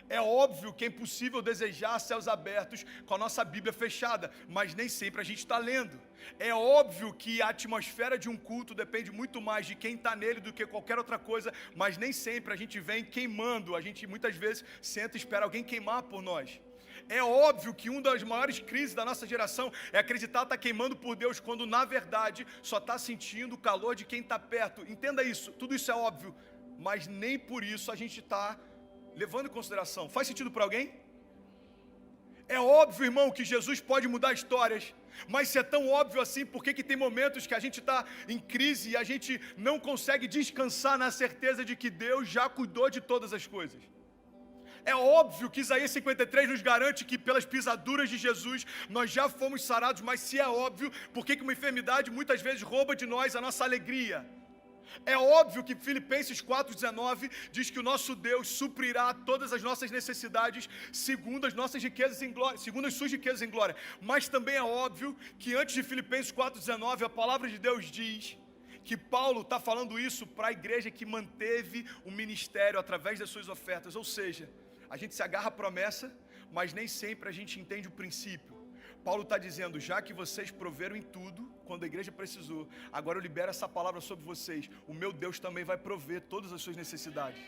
É óbvio que é impossível desejar céus abertos com a nossa Bíblia fechada, mas nem sempre a gente está lendo. É óbvio que a atmosfera de um culto depende muito mais de quem está nele do que qualquer outra coisa, mas nem sempre a gente vem queimando, a gente muitas vezes senta e espera alguém queimar por nós. É óbvio que uma das maiores crises da nossa geração é acreditar estar queimando por Deus, quando na verdade só está sentindo o calor de quem está perto. Entenda isso, tudo isso é óbvio, mas nem por isso a gente está levando em consideração. Faz sentido para alguém? É óbvio, irmão, que Jesus pode mudar histórias, mas se é tão óbvio assim, por que tem momentos que a gente está em crise e a gente não consegue descansar na certeza de que Deus já cuidou de todas as coisas? É óbvio que Isaías 53 nos garante que pelas pisaduras de Jesus nós já fomos sarados, mas se é óbvio, por que uma enfermidade muitas vezes rouba de nós a nossa alegria? É óbvio que Filipenses 4,19 diz que o nosso Deus suprirá todas as nossas necessidades segundo as nossas riquezas em glória, segundo as suas riquezas em glória. Mas também é óbvio que antes de Filipenses 4,19 a palavra de Deus diz que Paulo está falando isso para a igreja que manteve o ministério através das suas ofertas. Ou seja, a gente se agarra à promessa, mas nem sempre a gente entende o princípio. Paulo está dizendo, já que vocês proveram em tudo, quando a igreja precisou, agora eu libero essa palavra sobre vocês, o meu Deus também vai prover todas as suas necessidades.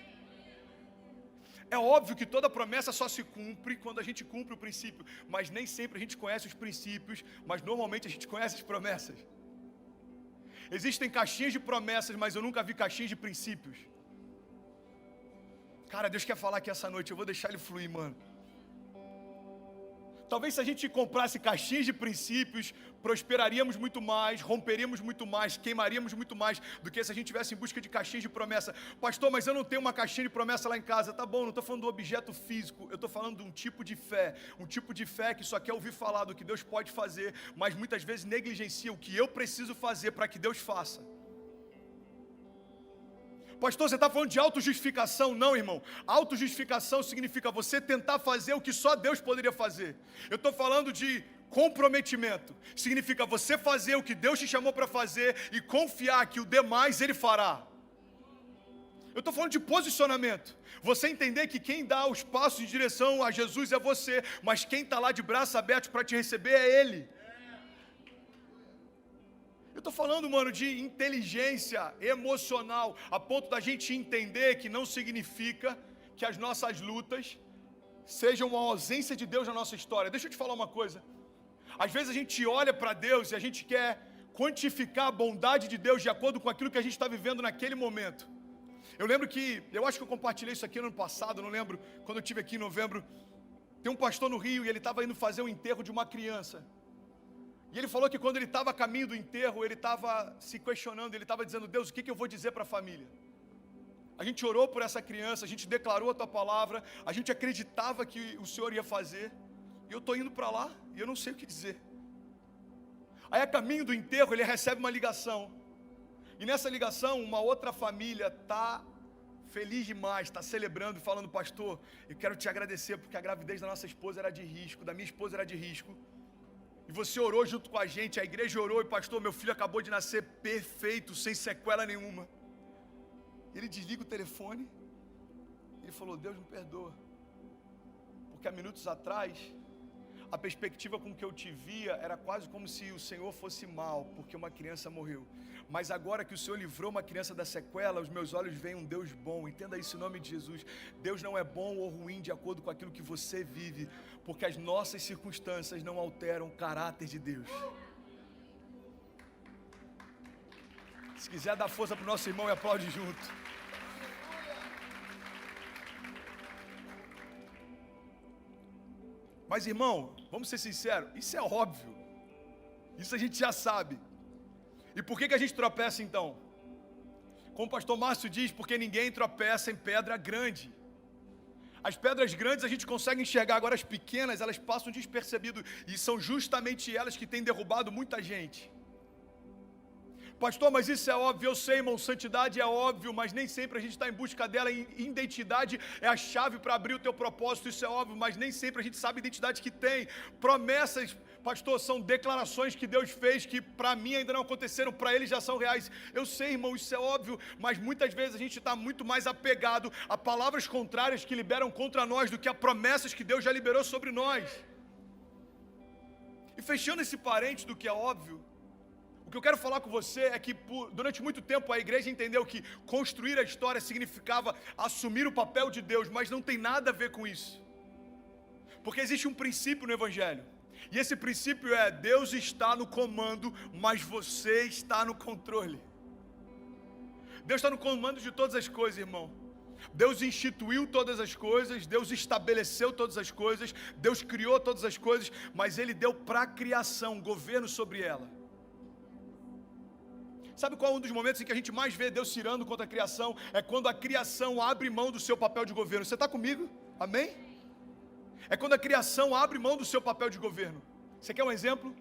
É óbvio que toda promessa só se cumpre quando a gente cumpre o princípio, mas nem sempre a gente conhece os princípios, mas normalmente a gente conhece as promessas. Existem caixinhas de promessas, mas eu nunca vi caixinhas de princípios. Cara, Deus quer falar aqui essa noite, eu vou deixar ele fluir, mano. Talvez se a gente comprasse caixinhas de princípios, prosperaríamos muito mais, romperíamos muito mais, queimaríamos muito mais do que se a gente estivesse em busca de caixinhas de promessa. Pastor, mas eu não tenho uma caixinha de promessa lá em casa. Tá bom, não estou falando do objeto físico, eu estou falando de um tipo de fé que só quer ouvir falar do que Deus pode fazer, mas muitas vezes negligencia o que eu preciso fazer para que Deus faça. Pastor, você está falando de autojustificação? Não, irmão. Autojustificação significa você tentar fazer o que só Deus poderia fazer. Eu estou falando de comprometimento. Significa você fazer o que Deus te chamou para fazer e confiar que o demais Ele fará. Eu estou falando de posicionamento. Você entender que quem dá os passos em direção a Jesus é você, mas quem está lá de braços abertos para te receber é Ele. Eu estou falando, mano, de inteligência emocional, a ponto da gente entender que não significa que as nossas lutas sejam uma ausência de Deus na nossa história. Deixa eu te falar uma coisa. Às vezes a gente olha para Deus e a gente quer quantificar a bondade de Deus de acordo com aquilo que a gente está vivendo naquele momento. Eu lembro que, eu acho que eu compartilhei isso aqui no ano passado, não lembro, quando eu estive aqui em novembro. Tem um pastor no Rio e ele estava indo fazer o enterro de uma criança. E ele falou que quando ele estava a caminho do enterro, ele estava se questionando, ele estava dizendo: Deus, o que eu vou dizer para a família? A gente orou por essa criança, a gente declarou a tua palavra, a gente acreditava que o Senhor ia fazer, e eu estou indo para lá e eu não sei o que dizer. Aí a caminho do enterro ele recebe uma ligação, e nessa ligação uma outra família está feliz demais, está celebrando e falando: pastor, eu quero te agradecer porque a gravidez da nossa esposa era de risco, da minha esposa era de risco, e você orou junto com a gente, a igreja orou, e pastor, meu filho acabou de nascer perfeito, sem sequela nenhuma. Ele desliga o telefone, ele falou: Deus me perdoa, porque há minutos atrás, a perspectiva com que eu te via era quase como se o Senhor fosse mal, porque uma criança morreu. Mas agora que o Senhor livrou uma criança da sequela, os meus olhos veem um Deus bom. Entenda isso em nome de Jesus. Deus não é bom ou ruim de acordo com aquilo que você vive, porque as nossas circunstâncias não alteram o caráter de Deus. Se quiser dar força para o nosso irmão e aplaude junto. Mas irmão, vamos ser sinceros, isso é óbvio. Isso a gente já sabe. E por que a gente tropeça então? Como o pastor Márcio diz, porque ninguém tropeça em pedra grande. As pedras grandes a gente consegue enxergar, agora as pequenas elas passam despercebido. E são justamente elas que têm derrubado muita gente. Pastor, mas isso é óbvio, eu sei, irmão, santidade é óbvio, mas nem sempre a gente está em busca dela. Identidade é a chave para abrir o teu propósito, isso é óbvio, mas nem sempre a gente sabe a identidade que tem. Promessas, pastor, são declarações que Deus fez, que para mim ainda não aconteceram, para Ele já são reais. Eu sei, irmão, isso é óbvio, mas muitas vezes a gente está muito mais apegado a palavras contrárias que liberam contra nós do que a promessas que Deus já liberou sobre nós. E fechando esse parênteses do que é óbvio, o que eu quero falar com você é que durante muito tempo a igreja entendeu que construir a história significava assumir o papel de Deus, mas não tem nada a ver com isso. Porque existe um princípio no Evangelho, e esse princípio é: Deus está no comando, mas você está no controle. Deus está no comando de todas as coisas, irmão. Deus instituiu todas as coisas, Deus estabeleceu todas as coisas, Deus criou todas as coisas, mas Ele deu para a criação governo sobre ela. Sabe qual é um dos momentos em que a gente mais vê Deus tirando contra a criação? É quando a criação abre mão do seu papel de governo. Você está comigo? Amém? É quando a criação abre mão do seu papel de governo. Você quer um exemplo?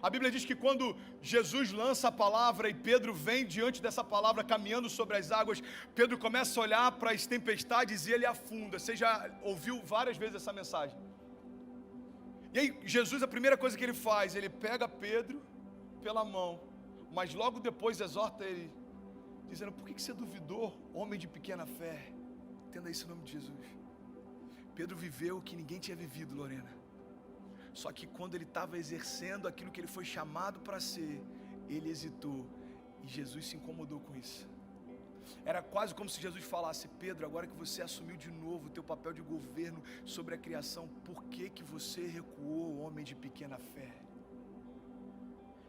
A Bíblia diz que quando Jesus lança a palavra e Pedro vem diante dessa palavra caminhando sobre as águas, Pedro começa a olhar para as tempestades e ele afunda. Você já ouviu várias vezes essa mensagem? E aí Jesus, a primeira coisa que ele faz, ele pega Pedro pela mão, mas logo depois exorta ele, dizendo: por que você duvidou, homem de pequena fé? Entenda isso em nome de Jesus. Pedro viveu o que ninguém tinha vivido, Lorena. Só que quando ele estava exercendo aquilo que ele foi chamado para ser, ele hesitou, e Jesus se incomodou com isso. Era quase como se Jesus falasse: Pedro, agora que você assumiu de novo o teu papel de governo sobre a criação, por que você recuou, homem de pequena fé?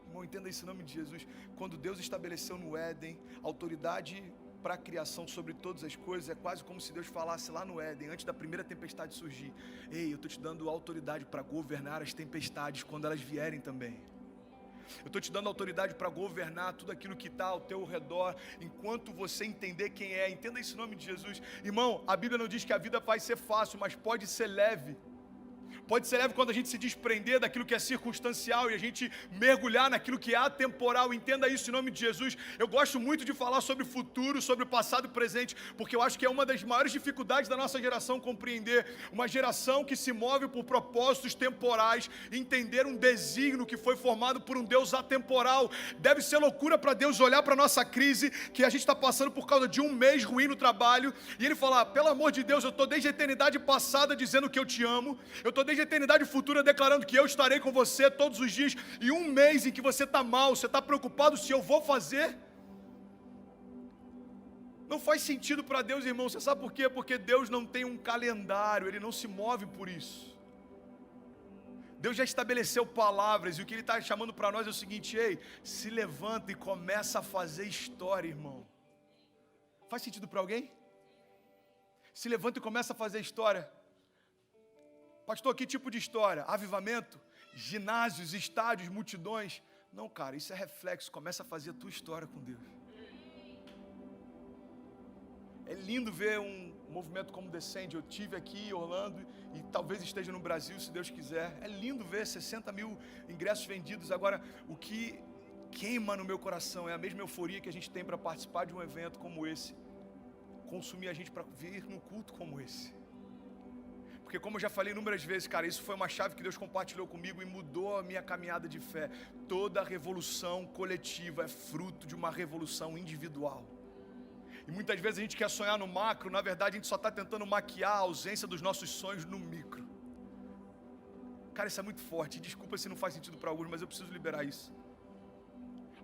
Irmão, entenda isso em nome de Jesus. Quando Deus estabeleceu no Éden autoridade para a criação sobre todas as coisas, é quase como se Deus falasse lá no Éden, antes da primeira tempestade surgir: ei, eu estou te dando autoridade para governar as tempestades quando elas vierem também. Eu estou te dando autoridade para governar tudo aquilo que está ao teu redor, enquanto você entender quem é. Entenda isso em nome de Jesus. Irmão, a Bíblia não diz que a vida vai ser fácil, mas pode ser leve. Pode ser leve quando a gente se desprender daquilo que é circunstancial e a gente mergulhar naquilo que é atemporal. Entenda isso em nome de Jesus. Eu gosto muito de falar sobre futuro, sobre o passado e presente, porque eu acho que é uma das maiores dificuldades da nossa geração compreender. Uma geração que se move por propósitos temporais, entender um desígnio que foi formado por um Deus atemporal. Deve ser loucura para Deus olhar para a nossa crise, que a gente está passando por causa de um mês ruim no trabalho, e Ele falar: pelo amor de Deus, eu estou desde a eternidade passada dizendo que eu te amo, eu estou desde a eternidade futura declarando que eu estarei com você todos os dias, e um mês em que você está mal, você está preocupado se eu vou fazer. Não faz sentido para Deus, irmão. Você sabe por quê? Porque Deus não tem um calendário, Ele não se move por isso. Deus já estabeleceu palavras, e o que Ele está chamando para nós é o seguinte: ei, se levanta e começa a fazer história, irmão. Faz sentido para alguém? Se levanta e começa a fazer história. Pastor, que tipo de história? Avivamento? Ginásios, estádios, multidões? Não, cara, isso é reflexo. Começa a fazer a tua história com Deus. É lindo ver um movimento como Descende. Eu tive aqui em Orlando e talvez esteja no Brasil, se Deus quiser. É lindo ver 60 mil ingressos vendidos. Agora, o que queima no meu coração é a mesma euforia que a gente tem para participar de um evento como esse, consumir a gente para vir num culto como esse. Porque como eu já falei inúmeras vezes, cara, isso foi uma chave que Deus compartilhou comigo e mudou a minha caminhada de fé. Toda revolução coletiva é fruto de uma revolução individual. E muitas vezes a gente quer sonhar no macro, na verdade a gente só está tentando maquiar a ausência dos nossos sonhos no micro. Cara, isso é muito forte, desculpa se não faz sentido para alguns, mas eu preciso liberar isso.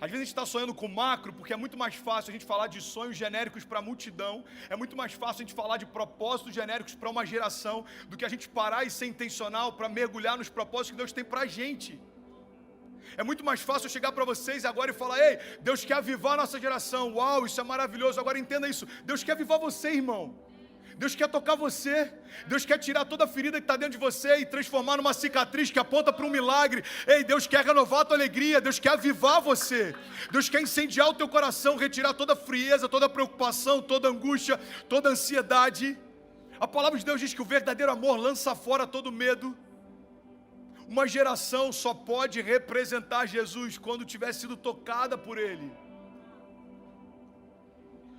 Às vezes a gente está sonhando com macro, porque é muito mais fácil a gente falar de sonhos genéricos para a multidão, é muito mais fácil a gente falar de propósitos genéricos para uma geração, do que a gente parar e ser intencional para mergulhar nos propósitos que Deus tem para a gente. É muito mais fácil eu chegar para vocês agora e falar: ei, Deus quer avivar a nossa geração. Uau, isso é maravilhoso. Agora entenda isso. Deus quer avivar você, irmão. Deus quer tocar você. Deus quer tirar toda a ferida que está dentro de você e transformar numa cicatriz que aponta para um milagre. Ei, Deus quer renovar a tua alegria. Deus quer avivar você. Deus quer incendiar o teu coração, retirar toda a frieza, toda a preocupação, toda a angústia, toda a ansiedade. A palavra de Deus diz que o verdadeiro amor lança fora todo medo. Uma geração só pode representar Jesus quando tiver sido tocada por Ele.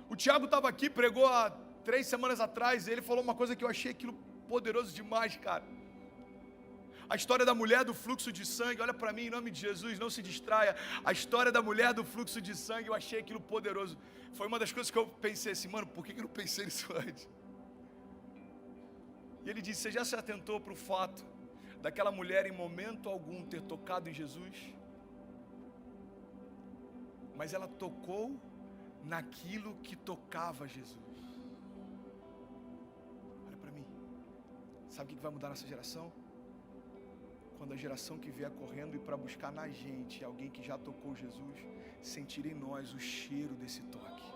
O Tiago estava aqui, pregou há 3 semanas atrás, e ele falou uma coisa que eu achei aquilo poderoso demais, cara. A história da mulher do fluxo de sangue, olha para mim, em nome de Jesus, não se distraia. A história da mulher do fluxo de sangue, eu achei aquilo poderoso. Foi uma das coisas que eu pensei assim, mano, por que eu não pensei nisso antes? E ele disse: você já se atentou para o fato daquela mulher em momento algum ter tocado em Jesus? Mas ela tocou naquilo que tocava Jesus. Olha para mim. Sabe o que vai mudar nessa geração? Quando a geração que vier correndo e para buscar na gente alguém que já tocou Jesus, sentir em nós o cheiro desse toque.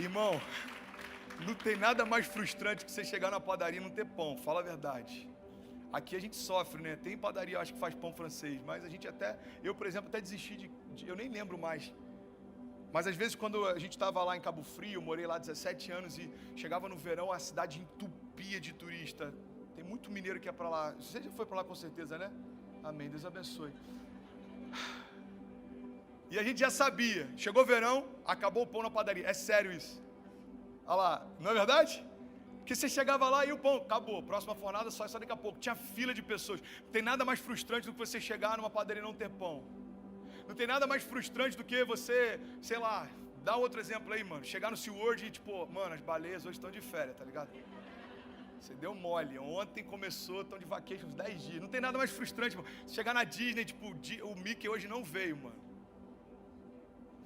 Irmão, não tem nada mais frustrante que você chegar na padaria e não ter pão, fala a verdade. Aqui a gente sofre, né? Tem padaria, acho que faz pão francês, mas a gente eu, por exemplo, até desisti eu nem lembro mais. Mas às vezes quando a gente estava lá em Cabo Frio, eu morei lá 17 anos e chegava no verão, a cidade entupia de turista. Tem muito mineiro que é para lá. Você já foi para lá com certeza, né? Amém, Deus abençoe. E a gente já sabia, chegou o verão, acabou o pão na padaria, é sério isso. Olha lá, não é verdade? Porque você chegava lá e o pão, acabou, próxima fornada só daqui a pouco. Tinha fila de pessoas. Não tem nada mais frustrante do que você chegar numa padaria e não ter pão. Não tem nada mais frustrante do que você, sei lá, dá outro exemplo aí, mano. Chegar no SeaWorld e tipo, mano, as baleias hoje estão de férias, tá ligado? Você deu mole, ontem começou, estão de vacation uns 10 dias. Não tem nada mais frustrante, mano. Chegar na Disney, tipo, o Mickey hoje não veio, mano.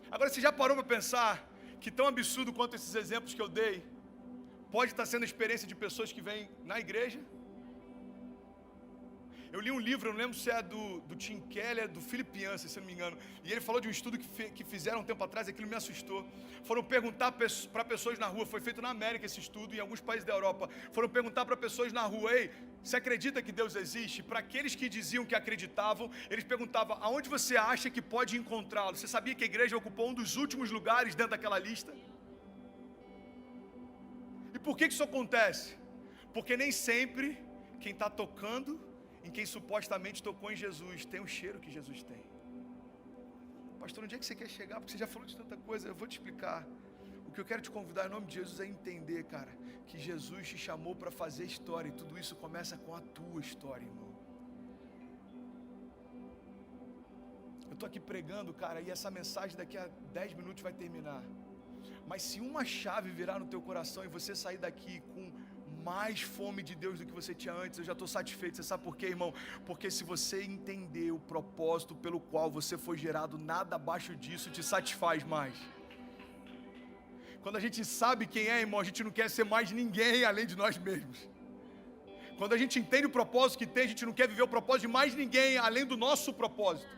Agora, você já parou para pensar que tão absurdo quanto esses exemplos que eu dei, pode estar sendo a experiência de pessoas que vêm na igreja? Eu li um livro, eu não lembro se é do Tim Keller, do Philip Yancey, se eu não me engano, e ele falou de um estudo que fizeram um tempo atrás, aquilo me assustou. Foram perguntar para pessoas na rua, foi feito na América esse estudo, em alguns países da Europa, foram perguntar para pessoas na rua: ei, você acredita que Deus existe? Para aqueles que diziam que acreditavam, eles perguntavam: aonde você acha que pode encontrá-lo? Você sabia que a igreja ocupou um dos últimos lugares dentro daquela lista? E por que isso acontece? Porque nem sempre quem está tocando em quem supostamente tocou em Jesus tem o cheiro que Jesus tem. Pastor, onde é que você quer chegar? Porque você já falou de tanta coisa, eu vou te explicar. O que eu quero te convidar em nome de Jesus é entender, cara, que Jesus te chamou para fazer história, e tudo isso começa com a tua história, irmão. Eu estou aqui pregando, cara, e essa mensagem daqui a 10 minutos vai terminar. Mas se uma chave virar no teu coração e você sair daqui com mais fome de Deus do que você tinha antes, eu já estou satisfeito. Você sabe por quê, irmão? Porque se você entender o propósito pelo qual você foi gerado, nada abaixo disso te satisfaz mais. Quando a gente sabe quem é, irmão, a gente não quer ser mais ninguém além de nós mesmos. Quando a gente entende o propósito que tem, a gente não quer viver o propósito de mais ninguém além do nosso propósito.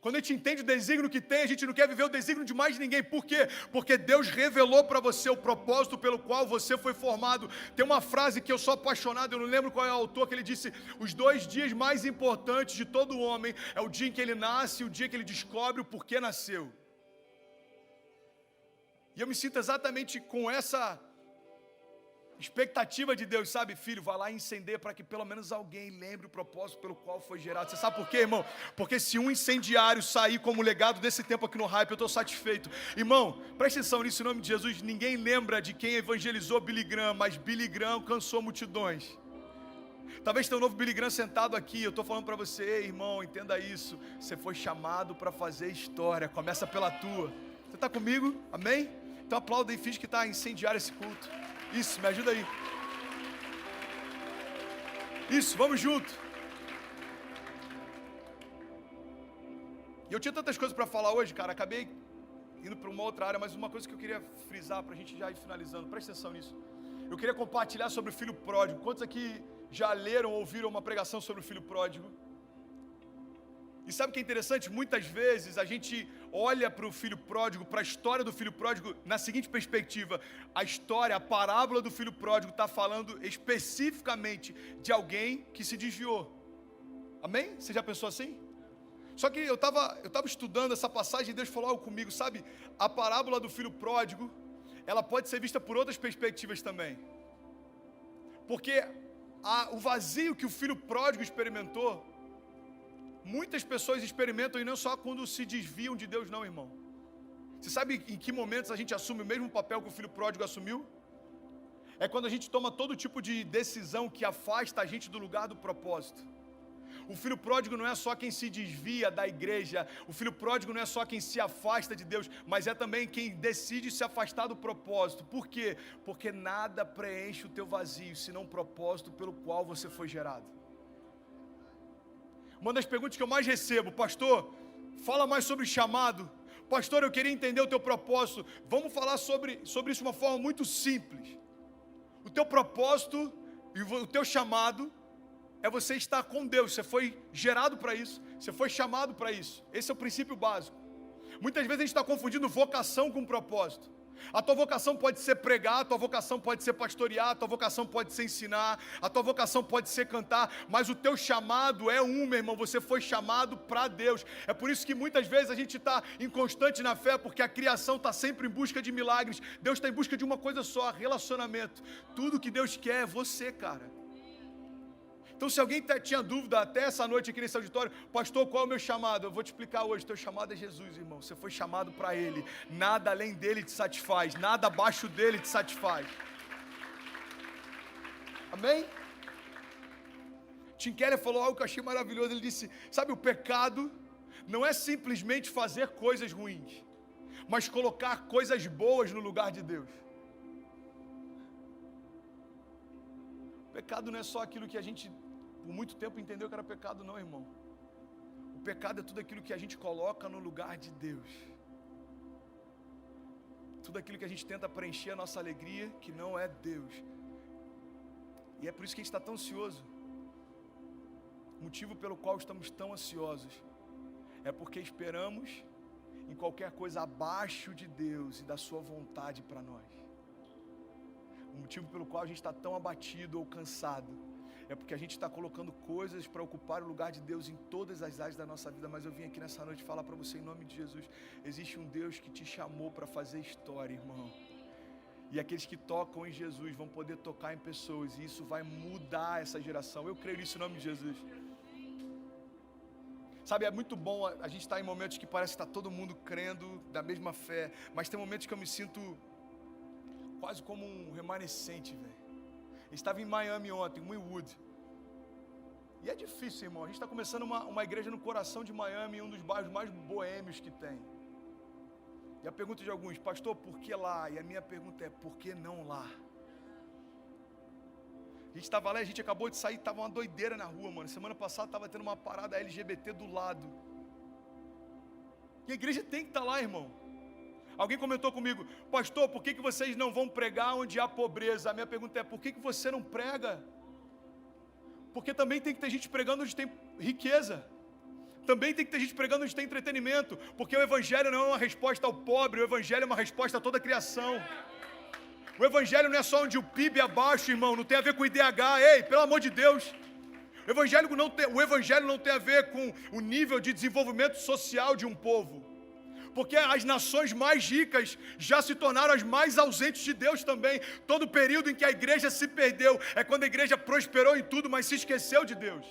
Quando a gente entende o desígnio que tem, a gente não quer viver o desígnio de mais ninguém. Por quê? Porque Deus revelou para você o propósito pelo qual você foi formado. Tem uma frase que eu sou apaixonado, eu não lembro qual é o autor, que ele disse: os 2 dias mais importantes de todo homem é o dia em que ele nasce e o dia que ele descobre o porquê nasceu. E eu me sinto exatamente com essa expectativa de Deus, sabe? Filho, vai lá e incendeia para que pelo menos alguém lembre o propósito pelo qual foi gerado. Você sabe por quê, irmão? Porque se um incendiário sair como legado desse tempo aqui no Hype, eu estou satisfeito. Irmão, presta atenção nisso em nome de Jesus. Ninguém lembra de quem evangelizou Billy Graham, mas Billy Graham cansou multidões. Talvez tenha um novo Billy Graham sentado aqui. Eu estou falando para você: ei, irmão, entenda isso. Você foi chamado para fazer história. Começa pela tua. Você está comigo? Amém? Então aplauda e finge que está incendiário esse culto. Isso, me ajuda aí. Isso, vamos junto. E eu tinha tantas coisas para falar hoje, cara. Acabei indo para uma outra área, mas uma coisa que eu queria frisar para a gente já ir finalizando. Presta atenção nisso. Eu queria compartilhar sobre o filho pródigo. Quantos aqui já leram ou ouviram uma pregação sobre o filho pródigo? E sabe o que é interessante? Muitas vezes a gente olha para o filho pródigo, para a história do filho pródigo, na seguinte perspectiva: a história, a parábola do filho pródigo está falando especificamente de alguém que se desviou. Amém? Você já pensou assim? Só que eu estava estudando essa passagem e Deus falou algo comigo, sabe? A parábola do filho pródigo, ela pode ser vista por outras perspectivas também. Porque o vazio que o filho pródigo experimentou, muitas pessoas experimentam, e não só quando se desviam de Deus não, irmão. Você sabe em que momentos a gente assume o mesmo papel que o filho pródigo assumiu? É quando a gente toma todo tipo de decisão que afasta a gente do lugar do propósito. O filho pródigo não é só quem se desvia da igreja, o filho pródigo não é só quem se afasta de Deus, mas é também quem decide se afastar do propósito. Por quê? Porque nada preenche o teu vazio, senão o propósito pelo qual você foi gerado. Uma das perguntas que eu mais recebo: pastor, fala mais sobre chamado. Pastor, eu queria entender o teu propósito. Vamos falar sobre isso de uma forma muito simples. O teu propósito e o teu chamado é você estar com Deus. Você foi gerado para isso, você foi chamado para isso. Esse é o princípio básico. Muitas vezes a gente está confundindo vocação com propósito. A tua vocação pode ser pregar, a tua vocação pode ser pastorear, a tua vocação pode ser ensinar, a tua vocação pode ser cantar, mas o teu chamado é meu irmão, você foi chamado para Deus. É por isso que muitas vezes a gente está inconstante na fé, porque a criação está sempre em busca de milagres. Deus está em busca de uma coisa só: relacionamento. Tudo que Deus quer é você, cara. Então, se alguém tinha dúvida até essa noite aqui nesse auditório: pastor, qual é o meu chamado? Eu vou te explicar hoje. O teu chamado é Jesus, irmão. Você foi chamado para Ele. Nada além dele te satisfaz, nada abaixo dele te satisfaz. Amém? Tim Keller falou algo que eu achei maravilhoso. Ele disse: sabe, o pecado não é simplesmente fazer coisas ruins, mas colocar coisas boas no lugar de Deus. O pecado não é só aquilo que a gente por muito tempo entendeu que era pecado, não, irmão. O pecado é tudo aquilo que a gente coloca no lugar de Deus. Tudo aquilo que a gente tenta preencher a nossa alegria, que não é Deus. E é por isso que a gente está tão ansioso. O motivo pelo qual estamos tão ansiosos é porque esperamos em qualquer coisa abaixo de Deus e da sua vontade para nós. O motivo pelo qual a gente está tão abatido ou cansado é porque a gente está colocando coisas para ocupar o lugar de Deus em todas as áreas da nossa vida. Mas eu vim aqui nessa noite falar para você em nome de Jesus: existe um Deus que te chamou para fazer história, irmão. E aqueles que tocam em Jesus vão poder tocar em pessoas, e isso vai mudar essa geração. Eu creio nisso em nome de Jesus. Sabe, é muito bom a gente estar em momentos que parece que está todo mundo crendo da mesma fé, mas tem momentos que eu me sinto quase como um remanescente, velho. Estava em Miami ontem, em Wynwood. E é difícil, irmão. A gente está começando uma igreja no coração de Miami, um dos bairros mais boêmios que tem. E a pergunta de alguns: pastor, por que lá? E a minha pergunta é: por que não lá? A gente estava lá, a gente acabou de sair, estava uma doideira na rua, mano. Semana passada estava tendo uma parada LGBT do lado. E a igreja tem que estar lá, irmão. Alguém comentou comigo: pastor, por que vocês não vão pregar onde há pobreza? A minha pergunta é: por que você não prega? Porque também tem que ter gente pregando onde tem riqueza. Também tem que ter gente pregando onde tem entretenimento. Porque o evangelho não é uma resposta ao pobre, o evangelho é uma resposta a toda a criação. O evangelho não é só onde o PIB é baixo, irmão, não tem a ver com o IDH, ei, pelo amor de Deus. O evangelho não tem a ver com o nível de desenvolvimento social de um povo. Porque as nações mais ricas já se tornaram as mais ausentes de Deus também. Todo período em que a igreja se perdeu é quando a igreja prosperou em tudo, mas se esqueceu de Deus.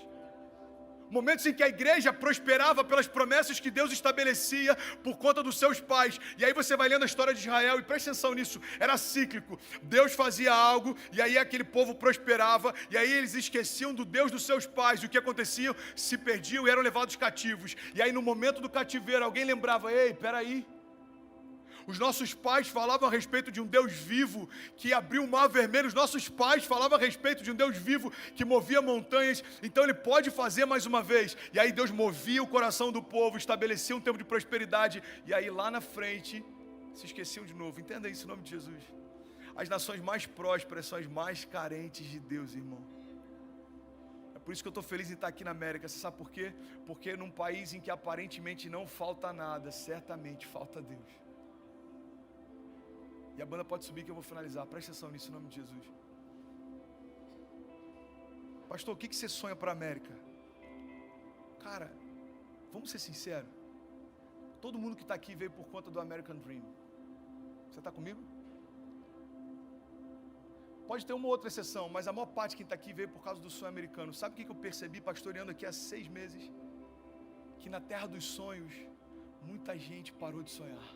Momentos em que a igreja prosperava pelas promessas que Deus estabelecia por conta dos seus pais. E aí você vai lendo a história de Israel e presta atenção nisso, era cíclico. Deus fazia algo e aí aquele povo prosperava e aí eles esqueciam do Deus dos seus pais. E o que acontecia? Se perdiam e eram levados cativos. E aí no momento do cativeiro alguém lembrava, ei, peraí. Os nossos pais falavam a respeito de um Deus vivo que abriu o mar vermelho. Os nossos pais falavam a respeito de um Deus vivo que movia montanhas. Então Ele pode fazer mais uma vez. E aí Deus movia o coração do povo, estabelecia um tempo de prosperidade. E aí lá na frente se esqueciam de novo. Entenda isso em nome de Jesus. As nações mais prósperas são as mais carentes de Deus, irmão. É por isso que eu estou feliz em estar aqui na América. Você sabe por quê? Porque num país em que aparentemente não falta nada, certamente falta Deus. E a banda pode subir que eu vou finalizar. Presta atenção nisso em nome de Jesus. Pastor, o que você sonha para a América? Cara, vamos ser sinceros. Todo mundo que está aqui veio por conta do American Dream. Você está comigo? Pode ter uma outra exceção, mas a maior parte que está aqui veio por causa do sonho americano. Sabe o que eu percebi pastoreando aqui há 6 meses? Que na terra dos sonhos, muita gente parou de sonhar.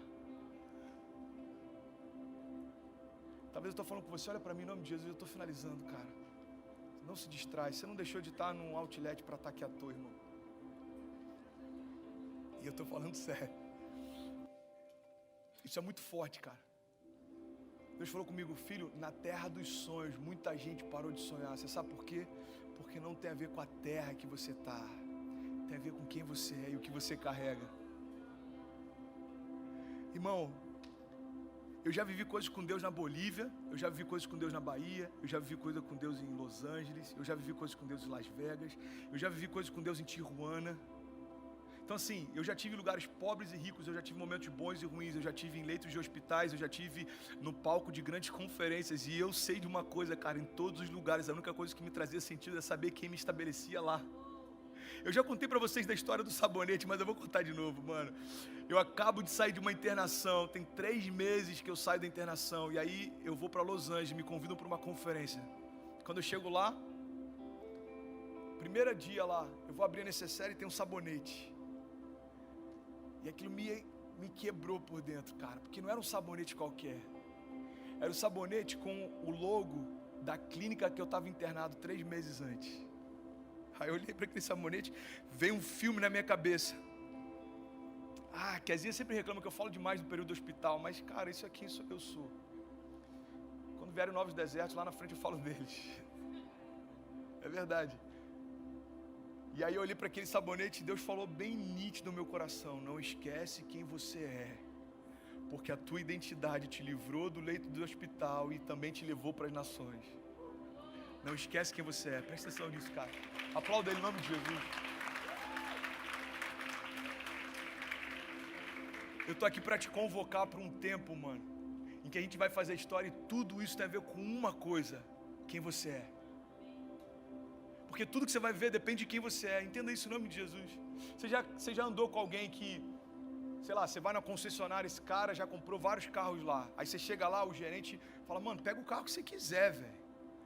Talvez eu estou falando com você, olha para mim em nome de Jesus, eu estou finalizando, cara. Não se distrai, você não deixou de estar num outlet para estar aqui à toa, irmão. E eu estou falando sério. Isso é muito forte, cara. Deus falou comigo, filho, na terra dos sonhos, muita gente parou de sonhar. Você sabe por quê? Porque não tem a ver com a terra que você está. Tem a ver com quem você é e o que você carrega. Irmão, eu já vivi coisas com Deus na Bolívia, eu já vivi coisas com Deus na Bahia, eu já vivi coisas com Deus em Los Angeles, eu já vivi coisas com Deus em Las Vegas, eu já vivi coisas com Deus em Tijuana. Então assim, eu já tive lugares pobres e ricos, eu já tive momentos bons e ruins, eu já tive em leitos de hospitais, eu já tive no palco de grandes conferências. E eu sei de uma coisa, cara, em todos os lugares, a única coisa que me trazia sentido é saber quem me estabelecia lá. Eu já contei pra vocês da história do sabonete, mas eu vou contar de novo, mano. Eu acabo de sair de uma internação, tem 3 meses que eu saio da internação, e aí eu vou pra Los Angeles, me convidam pra uma conferência. Quando eu chego lá, primeiro dia lá, eu vou abrir a necessaire e tem um sabonete. E aquilo me quebrou por dentro, cara, porque não era um sabonete qualquer. Era o sabonete com o logo da clínica que eu estava internado 3 meses antes. Aí eu olhei para aquele sabonete, veio um filme na minha cabeça. Kezinha sempre reclama que eu falo demais do período do hospital, mas cara, isso aqui eu sou. Quando vierem novos desertos, lá na frente eu falo deles. É verdade. E aí eu olhei para aquele sabonete e Deus falou bem nítido no meu coração: não esquece quem você é, porque a tua identidade te livrou do leito do hospital e também te levou para as nações. Não esquece quem você é. Presta atenção nisso, cara. Aplauda ele em nome de Jesus. Eu tô aqui para te convocar para um tempo, mano, em que a gente vai fazer a história e tudo isso tem a ver com uma coisa: quem você é. Porque tudo que você vai ver depende de quem você é. Entenda isso em nome de Jesus. Você já andou com alguém que, sei lá, você vai na concessionária, esse cara já comprou vários carros lá. Aí você chega lá, o gerente fala: mano, pega o carro que você quiser, velho.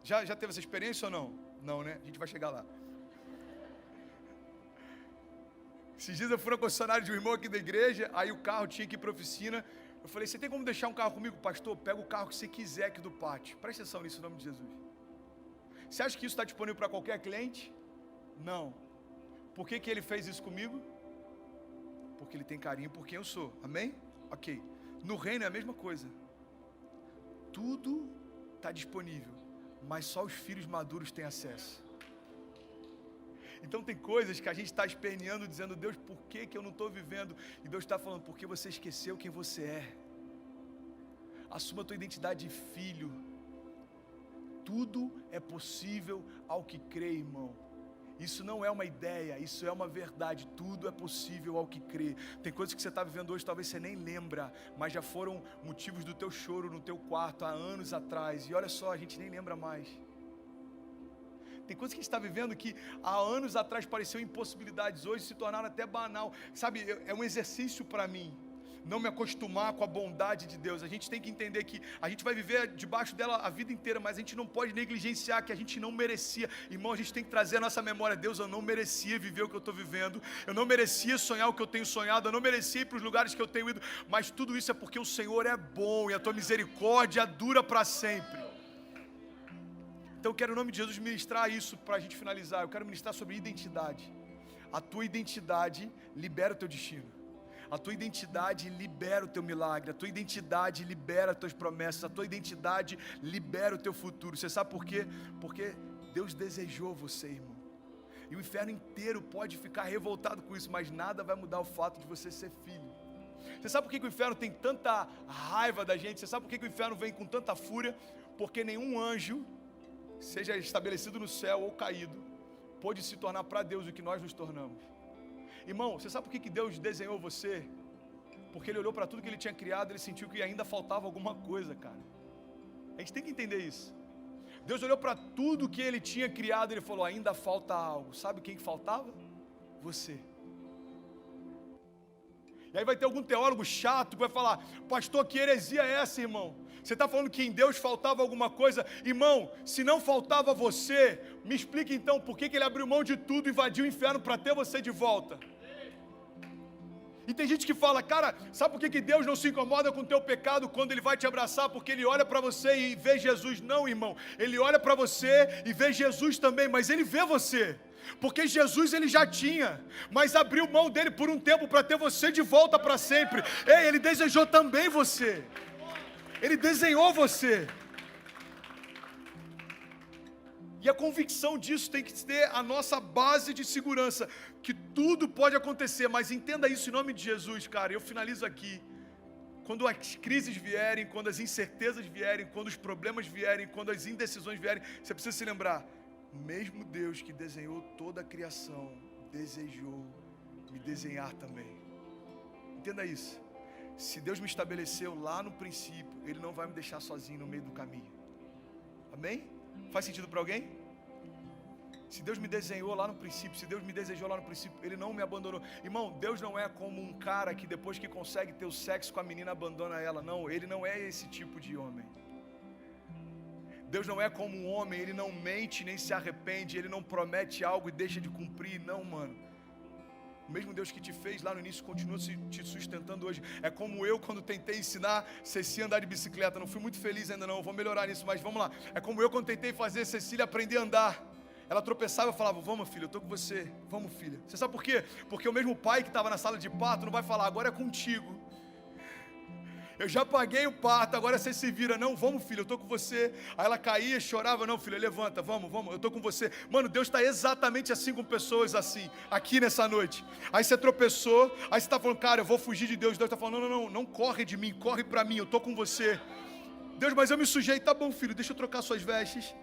Já teve essa experiência ou não? Não, né? A gente vai chegar lá. Esses dias eu fui na concessionária de um irmão aqui da igreja, aí o carro tinha que ir para a oficina. Eu falei: você tem como deixar um carro comigo? Pastor, pega o carro que você quiser aqui do pátio. Presta atenção nisso em nome de Jesus. Você acha que isso está disponível para qualquer cliente? Não. Por que ele fez isso comigo? Porque ele tem carinho por quem eu sou. Amém? Ok. No reino é a mesma coisa. Tudo está disponível, mas só os filhos maduros têm acesso. Então tem coisas que a gente está esperneando, dizendo: Deus, por que eu não estou vivendo? E Deus está falando: porque você esqueceu quem você é. Assuma a tua identidade de filho. Tudo é possível ao que crê, irmão. Isso não é uma ideia, isso é uma verdade. Tudo é possível ao que crê. Tem coisas que você está vivendo hoje, talvez você nem lembra, mas já foram motivos do teu choro no teu quarto há anos atrás. E olha só, a gente nem lembra mais. Tem coisas que a gente está vivendo que há anos atrás pareciam impossibilidades, hoje se tornaram até banal. Sabe, é um exercício para mim não me acostumar com a bondade de Deus. A gente tem que entender que a gente vai viver debaixo dela a vida inteira, mas a gente não pode negligenciar que a gente não merecia. Irmão, a gente tem que trazer a nossa memória. Deus, eu não merecia viver o que eu estou vivendo, eu não merecia sonhar o que eu tenho sonhado, eu não merecia ir para os lugares que eu tenho ido, mas tudo isso é porque o Senhor é bom e a tua misericórdia dura para sempre. Então eu quero, em nome de Jesus, ministrar isso para a gente finalizar. Eu quero ministrar sobre identidade. A tua identidade libera o teu destino. A tua identidade libera o teu milagre. A tua identidade libera as tuas promessas. A tua identidade libera o teu futuro. Você sabe por quê? Porque Deus desejou você, irmão. E o inferno inteiro pode ficar revoltado com isso, mas nada vai mudar o fato de você ser filho. Você sabe por que o inferno tem tanta raiva da gente? Você sabe por que o inferno vem com tanta fúria? Porque nenhum anjo, seja estabelecido no céu ou caído, pôde se tornar para Deus o que nós nos tornamos. Irmão, você sabe por que Deus desenhou você? Porque Ele olhou para tudo que Ele tinha criado, Ele sentiu que ainda faltava alguma coisa, cara. A gente tem que entender isso. Deus olhou para tudo que Ele tinha criado, Ele falou, ainda falta algo. Sabe quem que faltava? Você. E aí vai ter algum teólogo chato que vai falar, pastor, que heresia é essa, irmão? Você está falando que em Deus faltava alguma coisa? Irmão, se não faltava você, me explique então por que Ele abriu mão de tudo, invadiu o inferno para ter você de volta. E tem gente que fala, cara, sabe por que Deus não se incomoda com o teu pecado quando Ele vai te abraçar? Porque Ele olha para você e vê Jesus. Não, irmão, Ele olha para você e vê Jesus também, mas Ele vê você. Porque Jesus Ele já tinha, mas abriu mão dele por um tempo para ter você de volta para sempre. Ei, Ele desejou também você. Ele desenhou você. E a convicção disso tem que ser a nossa base de segurança, que tudo pode acontecer, mas entenda isso em nome de Jesus, cara. Eu finalizo aqui. Quando as crises vierem, quando as incertezas vierem, quando os problemas vierem, quando as indecisões vierem, você precisa se lembrar, o mesmo Deus que desenhou toda a criação, desejou me desenhar também. Entenda isso. Se Deus me estabeleceu lá no princípio, Ele não vai me deixar sozinho no meio do caminho. Amém? Faz sentido para alguém? Se Deus me desenhou lá no princípio, se Deus me desejou lá no princípio, Ele não me abandonou. Irmão, Deus não é como um cara que depois que consegue ter o sexo com a menina abandona ela. Não, Ele não é esse tipo de homem. Deus não é como um homem, Ele não mente nem se arrepende, Ele não promete algo e deixa de cumprir. Não, mano. O mesmo Deus que te fez lá no início continua te sustentando hoje. É como eu quando tentei ensinar Cecília a andar de bicicleta. Não fui muito feliz ainda não, vou melhorar nisso, mas vamos lá. É como eu quando tentei fazer Cecília aprender a andar. Ela tropeçava e falava, vamos filha, eu estou com você. Vamos filha. Você sabe por quê? Porque o mesmo pai que estava na sala de parto não vai falar, agora é contigo. Eu já paguei o parto, agora você se vira. Não, vamos filha, eu estou com você. Aí ela caía, chorava, não filha, levanta, vamos, eu estou com você. Mano, Deus está exatamente assim com pessoas assim, aqui nessa noite. Aí você tropeçou, aí você está falando, cara, eu vou fugir de Deus. Deus está falando, não corre de mim, corre para mim, eu estou com você. Deus, mas eu me sujei, tá bom filho, deixa eu trocar suas vestes.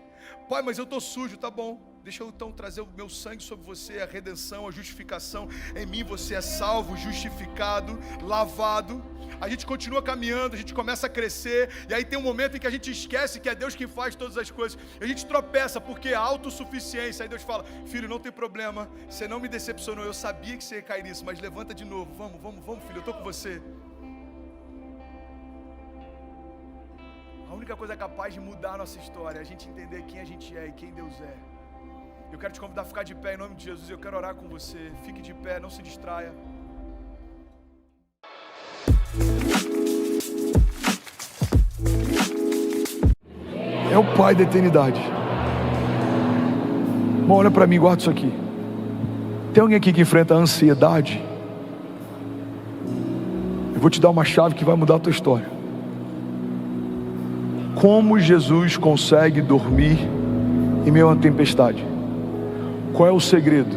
Pai, mas eu estou sujo, tá bom. Deixa eu então trazer o meu sangue sobre você, a redenção, a justificação. Em mim você é salvo, justificado, lavado. A gente continua caminhando, a gente começa a crescer. E aí tem um momento em que a gente esquece que é Deus quem faz todas as coisas. E a gente tropeça porque é autossuficiência. Aí Deus fala, filho, não tem problema. Você não me decepcionou, eu sabia que você ia cair nisso. Mas levanta de novo, vamos filho, eu estou com você. A única coisa capaz de mudar a nossa história é a gente entender quem a gente é e quem Deus é. Eu quero te convidar a ficar de pé em nome de Jesus. Eu quero orar com você. Fique de pé, não se distraia. É o Pai da eternidade. Bom, olha para mim, guarda isso aqui. Tem alguém aqui que enfrenta a ansiedade? Eu vou te dar uma chave que vai mudar a tua história. Como Jesus consegue dormir em meio a uma tempestade? Qual é o segredo?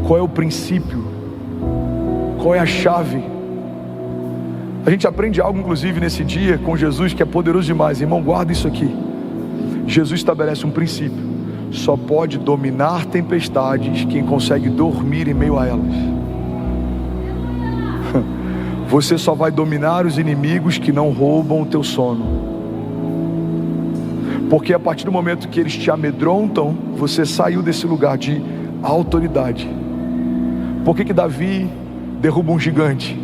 Qual é o princípio? Qual é a chave? A gente aprende algo inclusive nesse dia com Jesus que é poderoso demais. Irmão, guarda isso aqui. Jesus estabelece um princípio. só pode dominar tempestades quem consegue dormir em meio a elas. Você só vai dominar os inimigos que não roubam o teu sono. Porque a partir do momento que eles te amedrontam, você saiu desse lugar de autoridade. Por que Davi derruba um gigante?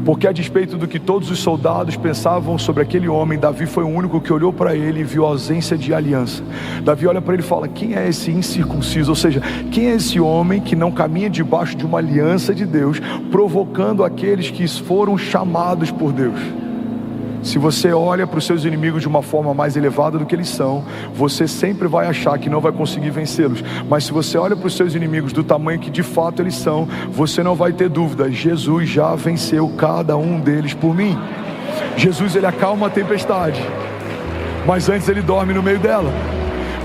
Porque a despeito do que todos os soldados pensavam sobre aquele homem, Davi foi o único que olhou para ele e viu a ausência de aliança. Davi olha para ele e fala: quem é esse incircunciso? Ou seja, quem é esse homem que não caminha debaixo de uma aliança de Deus, provocando aqueles que foram chamados por Deus? Se você olha para os seus inimigos de uma forma mais elevada do que eles são, você sempre vai achar que não vai conseguir vencê-los. Mas se você olha para os seus inimigos do tamanho que de fato eles são, você não vai ter dúvida: Jesus já venceu cada um deles por mim. Jesus, ele acalma a tempestade, mas antes ele dorme no meio dela.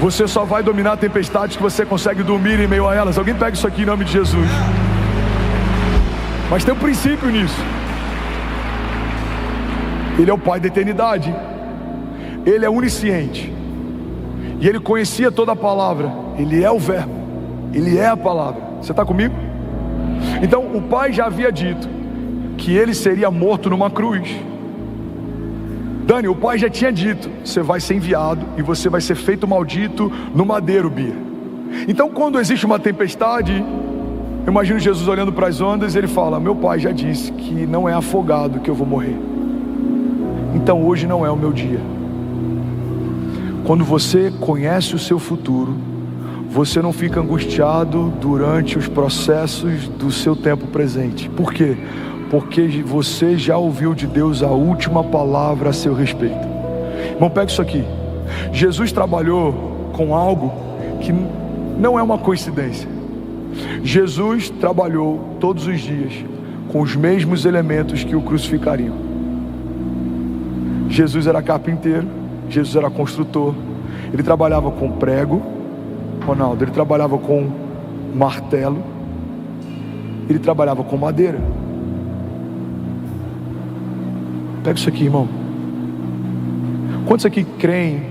Você só vai dominar tempestades que você consegue dormir em meio a elas. Alguém pega isso aqui em nome de Jesus. Mas tem um princípio nisso. Ele é o Pai da eternidade. Ele é onisciente. E Ele conhecia toda a palavra. Ele é o verbo. Ele é a palavra. Você está comigo? Então o Pai já havia dito que Ele seria morto numa cruz. Dani, o Pai já tinha dito: você vai ser enviado e você vai ser feito maldito no madeiro, Bia. Então quando existe uma tempestade, eu imagino Jesus olhando para as ondas e Ele fala: meu Pai já disse que não é afogado que eu vou morrer. Então hoje não é o meu dia. Quando você conhece o seu futuro, você não fica angustiado durante os processos do seu tempo presente. Por quê? Porque você já ouviu de Deus a última palavra a seu respeito. Irmão, pega isso aqui. Jesus trabalhou com algo que não é uma coincidência. Jesus trabalhou todos os dias com os mesmos elementos que o crucificariam. Jesus era carpinteiro, Jesus era construtor. Ele trabalhava com prego, Ronaldo, ele trabalhava com martelo, ele trabalhava com madeira. Pega isso aqui, irmão. Quantos aqui creem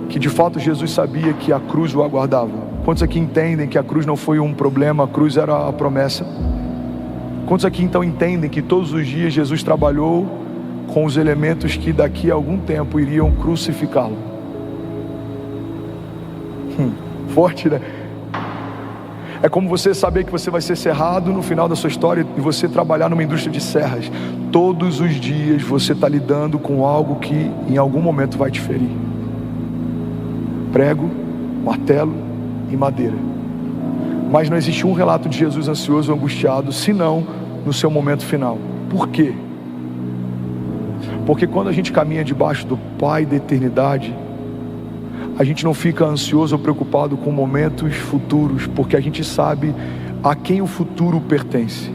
que de fato Jesus sabia que a cruz o aguardava? Quantos aqui entendem que a cruz não foi um problema, a cruz era a promessa? Quantos aqui então entendem que todos os dias Jesus trabalhou com os elementos que daqui a algum tempo iriam crucificá-lo? Forte, né? É como você saber que você vai ser serrado no final da sua história e você trabalhar numa indústria de serras. Todos os dias você está lidando com algo que em algum momento vai te ferir. Prego, martelo e madeira. Mas não existe um relato de Jesus ansioso ou angustiado, senão no seu momento final. Por quê? Porque quando a gente caminha debaixo do Pai da eternidade, a gente não fica ansioso ou preocupado com momentos futuros, porque a gente sabe a quem o futuro pertence.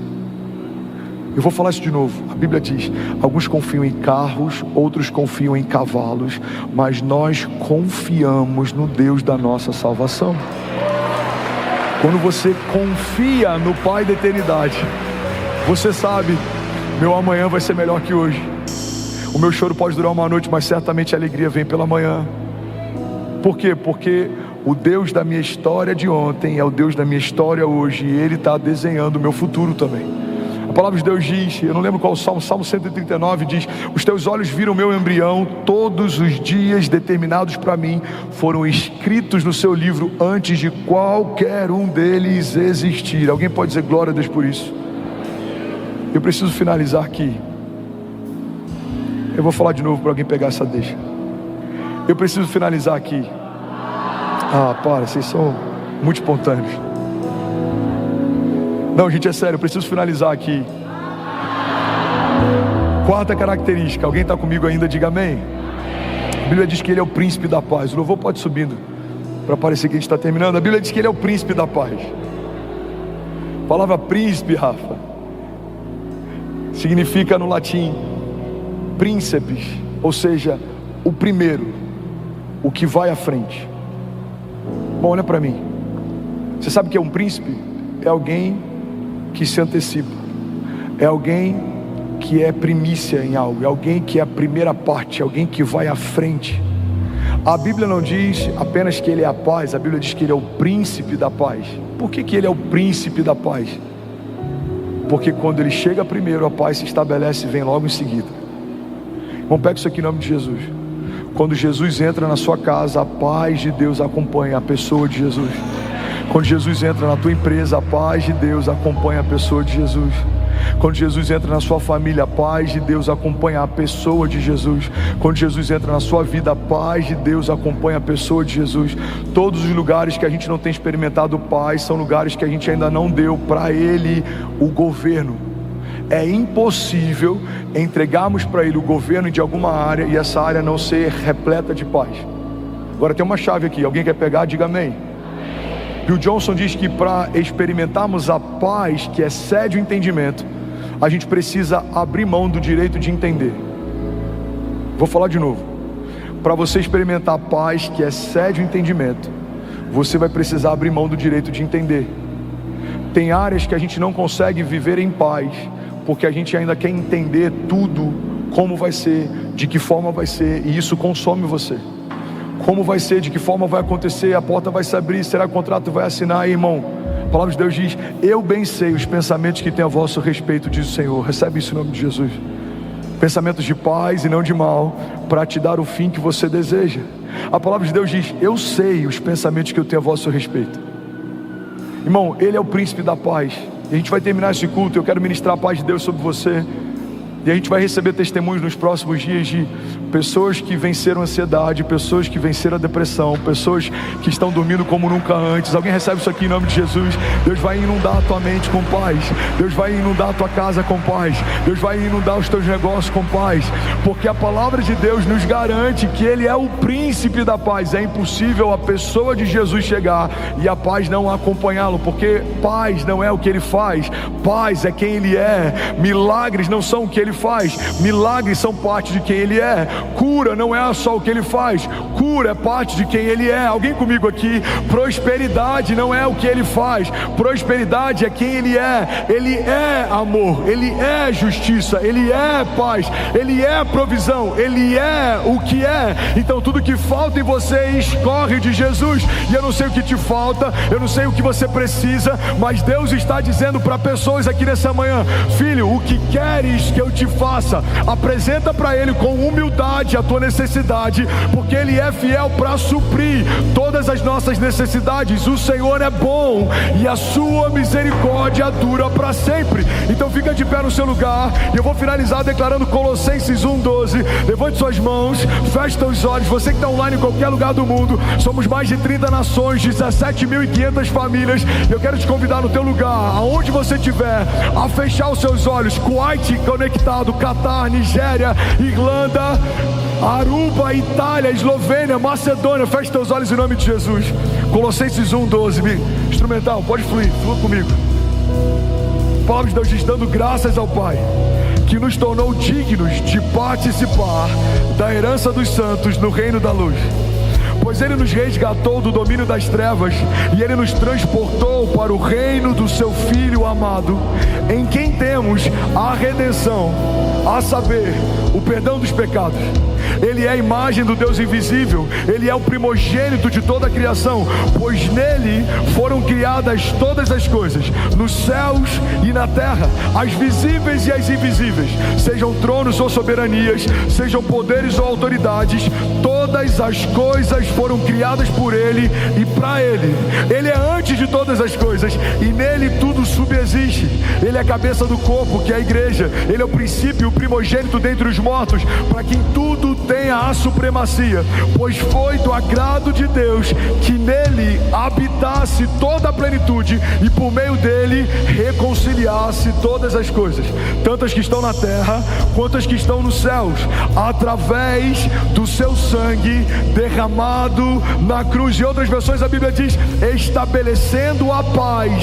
Eu vou falar isso de novo. A Bíblia diz: alguns confiam em carros, outros confiam em cavalos, mas nós confiamos no Deus da nossa salvação. Quando você confia no Pai da eternidade, você sabe: meu amanhã vai ser melhor que hoje. O meu choro pode durar uma noite, mas certamente a alegria vem pela manhã. Por quê? Porque o Deus da minha história de ontem é o Deus da minha história hoje, e Ele está desenhando o meu futuro também. A palavra de Deus diz, eu não lembro qual Salmo 139 diz: os teus olhos viram o meu embrião, todos os dias determinados para mim foram escritos no seu livro antes de qualquer um deles existir. Alguém pode dizer glória a Deus por isso? Eu preciso finalizar aqui. Eu vou falar de novo para alguém pegar essa deixa. Eu preciso finalizar aqui. Vocês são muito espontâneos. Não, gente, é sério, eu preciso finalizar aqui. Quarta característica, alguém está comigo ainda? Diga amém. A Bíblia diz que Ele é o príncipe da paz. O louvor pode ir subindo, para parecer que a gente está terminando. A Bíblia diz que Ele é o príncipe da paz. A palavra príncipe, Rafa, significa no latim príncipes, ou seja, o primeiro, o que vai à frente. Bom, olha para mim. Você sabe o que é um príncipe? É alguém que se antecipa, é alguém que é primícia em algo, é alguém que é a primeira parte, é alguém que vai à frente. A Bíblia não diz apenas que Ele é a paz, a Bíblia diz que Ele é o príncipe da paz. Por que Ele é o príncipe da paz? Porque quando Ele chega primeiro, a paz se estabelece e vem logo em seguida. Vamos pegar isso aqui em nome de Jesus. Quando Jesus entra na sua casa, a paz de Deus acompanha a pessoa de Jesus. Quando Jesus entra na tua empresa, a paz de Deus acompanha a pessoa de Jesus. Quando Jesus entra na sua família, a paz de Deus acompanha a pessoa de Jesus. Quando Jesus entra na sua vida, a paz de Deus acompanha a pessoa de Jesus. Todos os lugares que a gente não tem experimentado paz são lugares que a gente ainda não deu para Ele o governo. É impossível entregarmos para Ele o governo de alguma área e essa área não ser repleta de paz. Agora tem uma chave aqui, alguém quer pegar? Diga amém. Bill Johnson diz que para experimentarmos a paz que excede o entendimento, a gente precisa abrir mão do direito de entender. Vou falar de novo. Para você experimentar a paz que excede o entendimento, você vai precisar abrir mão do direito de entender. Tem áreas que a gente não consegue viver em paz, porque a gente ainda quer entender tudo, como vai ser, de que forma vai ser, e isso consome você. Como vai ser, de que forma vai acontecer, a porta vai se abrir, será que o contrato vai assinar, irmão? A palavra de Deus diz: eu bem sei os pensamentos que tem a vosso respeito, diz o Senhor. Recebe isso em nome de Jesus. Pensamentos de paz e não de mal, para te dar o fim que você deseja. A palavra de Deus diz: eu sei os pensamentos que eu tenho a vosso respeito. Irmão, Ele é o príncipe da paz. E a gente vai terminar esse culto. Eu quero ministrar a paz de Deus sobre você. E a gente vai receber testemunhos nos próximos dias de pessoas que venceram a ansiedade, pessoas que venceram a depressão, pessoas que estão dormindo como nunca antes. Alguém recebe isso aqui em nome de Jesus? Deus vai inundar a tua mente com paz. Deus vai inundar a tua casa com paz. Deus vai inundar os teus negócios com paz. Porque a palavra de Deus nos garante que Ele é o príncipe da paz. É impossível a pessoa de Jesus chegar e a paz não acompanhá-lo, porque paz não é o que Ele faz, paz é quem Ele é. Milagres não são o que Ele faz, milagres são parte de quem Ele é. Cura não é só o que Ele faz, cura é parte de quem Ele é. Alguém comigo aqui? Prosperidade não é o que Ele faz, prosperidade é quem Ele é. Ele é amor, Ele é justiça, Ele é paz, Ele é provisão, Ele é o que é. Então tudo que falta em você escorre de Jesus. E eu não sei o que te falta, eu não sei o que você precisa, mas Deus está dizendo para pessoas aqui nessa manhã: filho, o que queres que eu te faça? Apresenta para Ele com humildade a tua necessidade, porque Ele é fiel para suprir todas as nossas necessidades. O Senhor é bom e a sua misericórdia dura para sempre. Então fica de pé no seu lugar, e eu vou finalizar declarando Colossenses 1:12. Levante suas mãos, feche seus olhos. Você que está online em qualquer lugar do mundo, somos mais de 30 nações, 17.500 famílias. Eu quero te convidar no teu lugar, aonde você estiver, a fechar os seus olhos. Kuwait conectado, Catar, Nigéria, Irlanda, Aruba, Itália, Eslovênia, Macedônia. Feche teus olhos em nome de Jesus. Colossenses 1:12. Instrumental, pode fluir, flua comigo. A palavra de Deus diz: dando graças ao Pai, que nos tornou dignos de participar da herança dos santos no reino da luz. Pois Ele nos resgatou do domínio das trevas e Ele nos transportou para o reino do Seu Filho amado, em quem temos a redenção, a saber, o perdão dos pecados. Ele é a imagem do Deus invisível, Ele é o primogênito de toda a criação, pois nele foram criadas todas as coisas, nos céus e na terra, as visíveis e as invisíveis, sejam tronos ou soberanias, sejam poderes ou autoridades. Todas as coisas foram criadas por Ele e para Ele. Ele é antes de todas as coisas e nele tudo subsiste. Ele é a cabeça do corpo, que é a igreja. Ele é o princípio e o primogênito dentre os mortos, para que em tudo tenha a supremacia, pois foi do agrado de Deus que nele habitasse toda a plenitude e por meio dele reconciliasse todas as coisas, tanto as que estão na terra quanto as que estão nos céus, através do seu sangue derramado na cruz. Em outras versões a Bíblia diz: estabelecendo a paz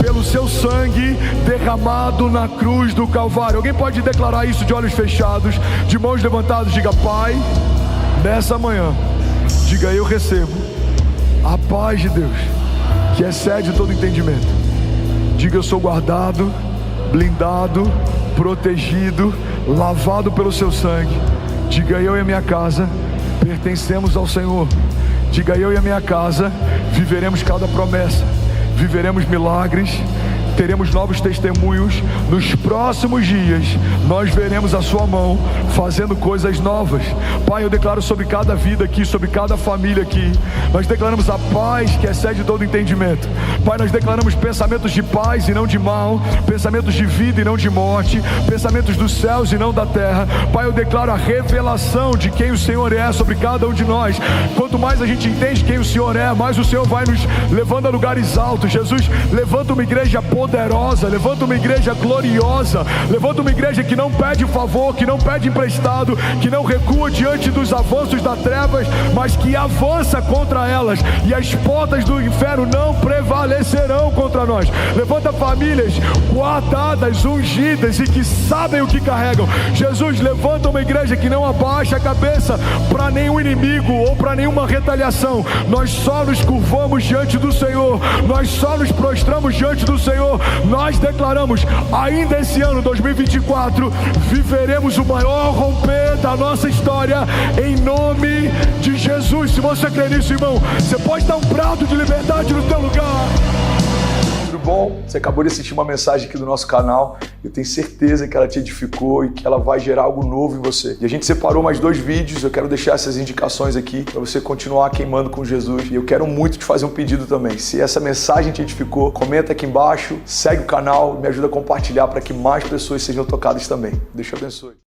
pelo seu sangue derramado na cruz do Calvário. Alguém pode declarar isso de olhos fechados, de mãos levantadas? Diga: Pai, nessa manhã, diga: eu recebo a paz de Deus, que excede todo entendimento. Diga: eu sou guardado, blindado, protegido, lavado pelo seu sangue. Diga: eu e a minha casa pertencemos ao Senhor. Diga: eu e a minha casa viveremos cada promessa, viveremos milagres, teremos novos testemunhos. Nos próximos dias nós veremos a sua mão fazendo coisas novas. Pai, eu declaro sobre cada vida aqui, sobre cada família aqui, nós declaramos a paz que excede todo entendimento. Pai, nós declaramos pensamentos de paz e não de mal, pensamentos de vida e não de morte, pensamentos dos céus e não da terra. Pai, eu declaro a revelação de quem o Senhor é sobre cada um de nós. Quanto mais a gente entende quem o Senhor é, mais o Senhor vai nos levando a lugares altos. Jesus, levanta uma igreja poderosa, levanta uma igreja gloriosa, levanta uma igreja que não pede favor, que não pede emprestado, que não recua diante dos avanços das trevas, mas que avança contra elas, e as portas do inferno não prevalecerão contra nós. Levanta famílias guardadas, ungidas e que sabem o que carregam. Jesus, levanta uma igreja que não abaixa a cabeça para nenhum inimigo ou para nenhuma retaliação. Nós só nos curvamos diante do Senhor, nós só nos prostramos diante do Senhor. Nós declaramos, ainda esse ano 2024, viveremos o maior romper da nossa história, em nome de Jesus. Se você crê nisso, irmão, você pode dar um brado de liberdade no teu lugar. Tudo bom? Você acabou de assistir uma mensagem aqui do nosso canal. Eu tenho certeza que ela te edificou e que ela vai gerar algo novo em você. E a gente separou mais 2 vídeos. Eu quero deixar essas indicações aqui para você continuar queimando com Jesus. E eu quero muito te fazer um pedido também. Se essa mensagem te edificou, comenta aqui embaixo, segue o canal, me ajuda a compartilhar para que mais pessoas sejam tocadas também. Deus te abençoe.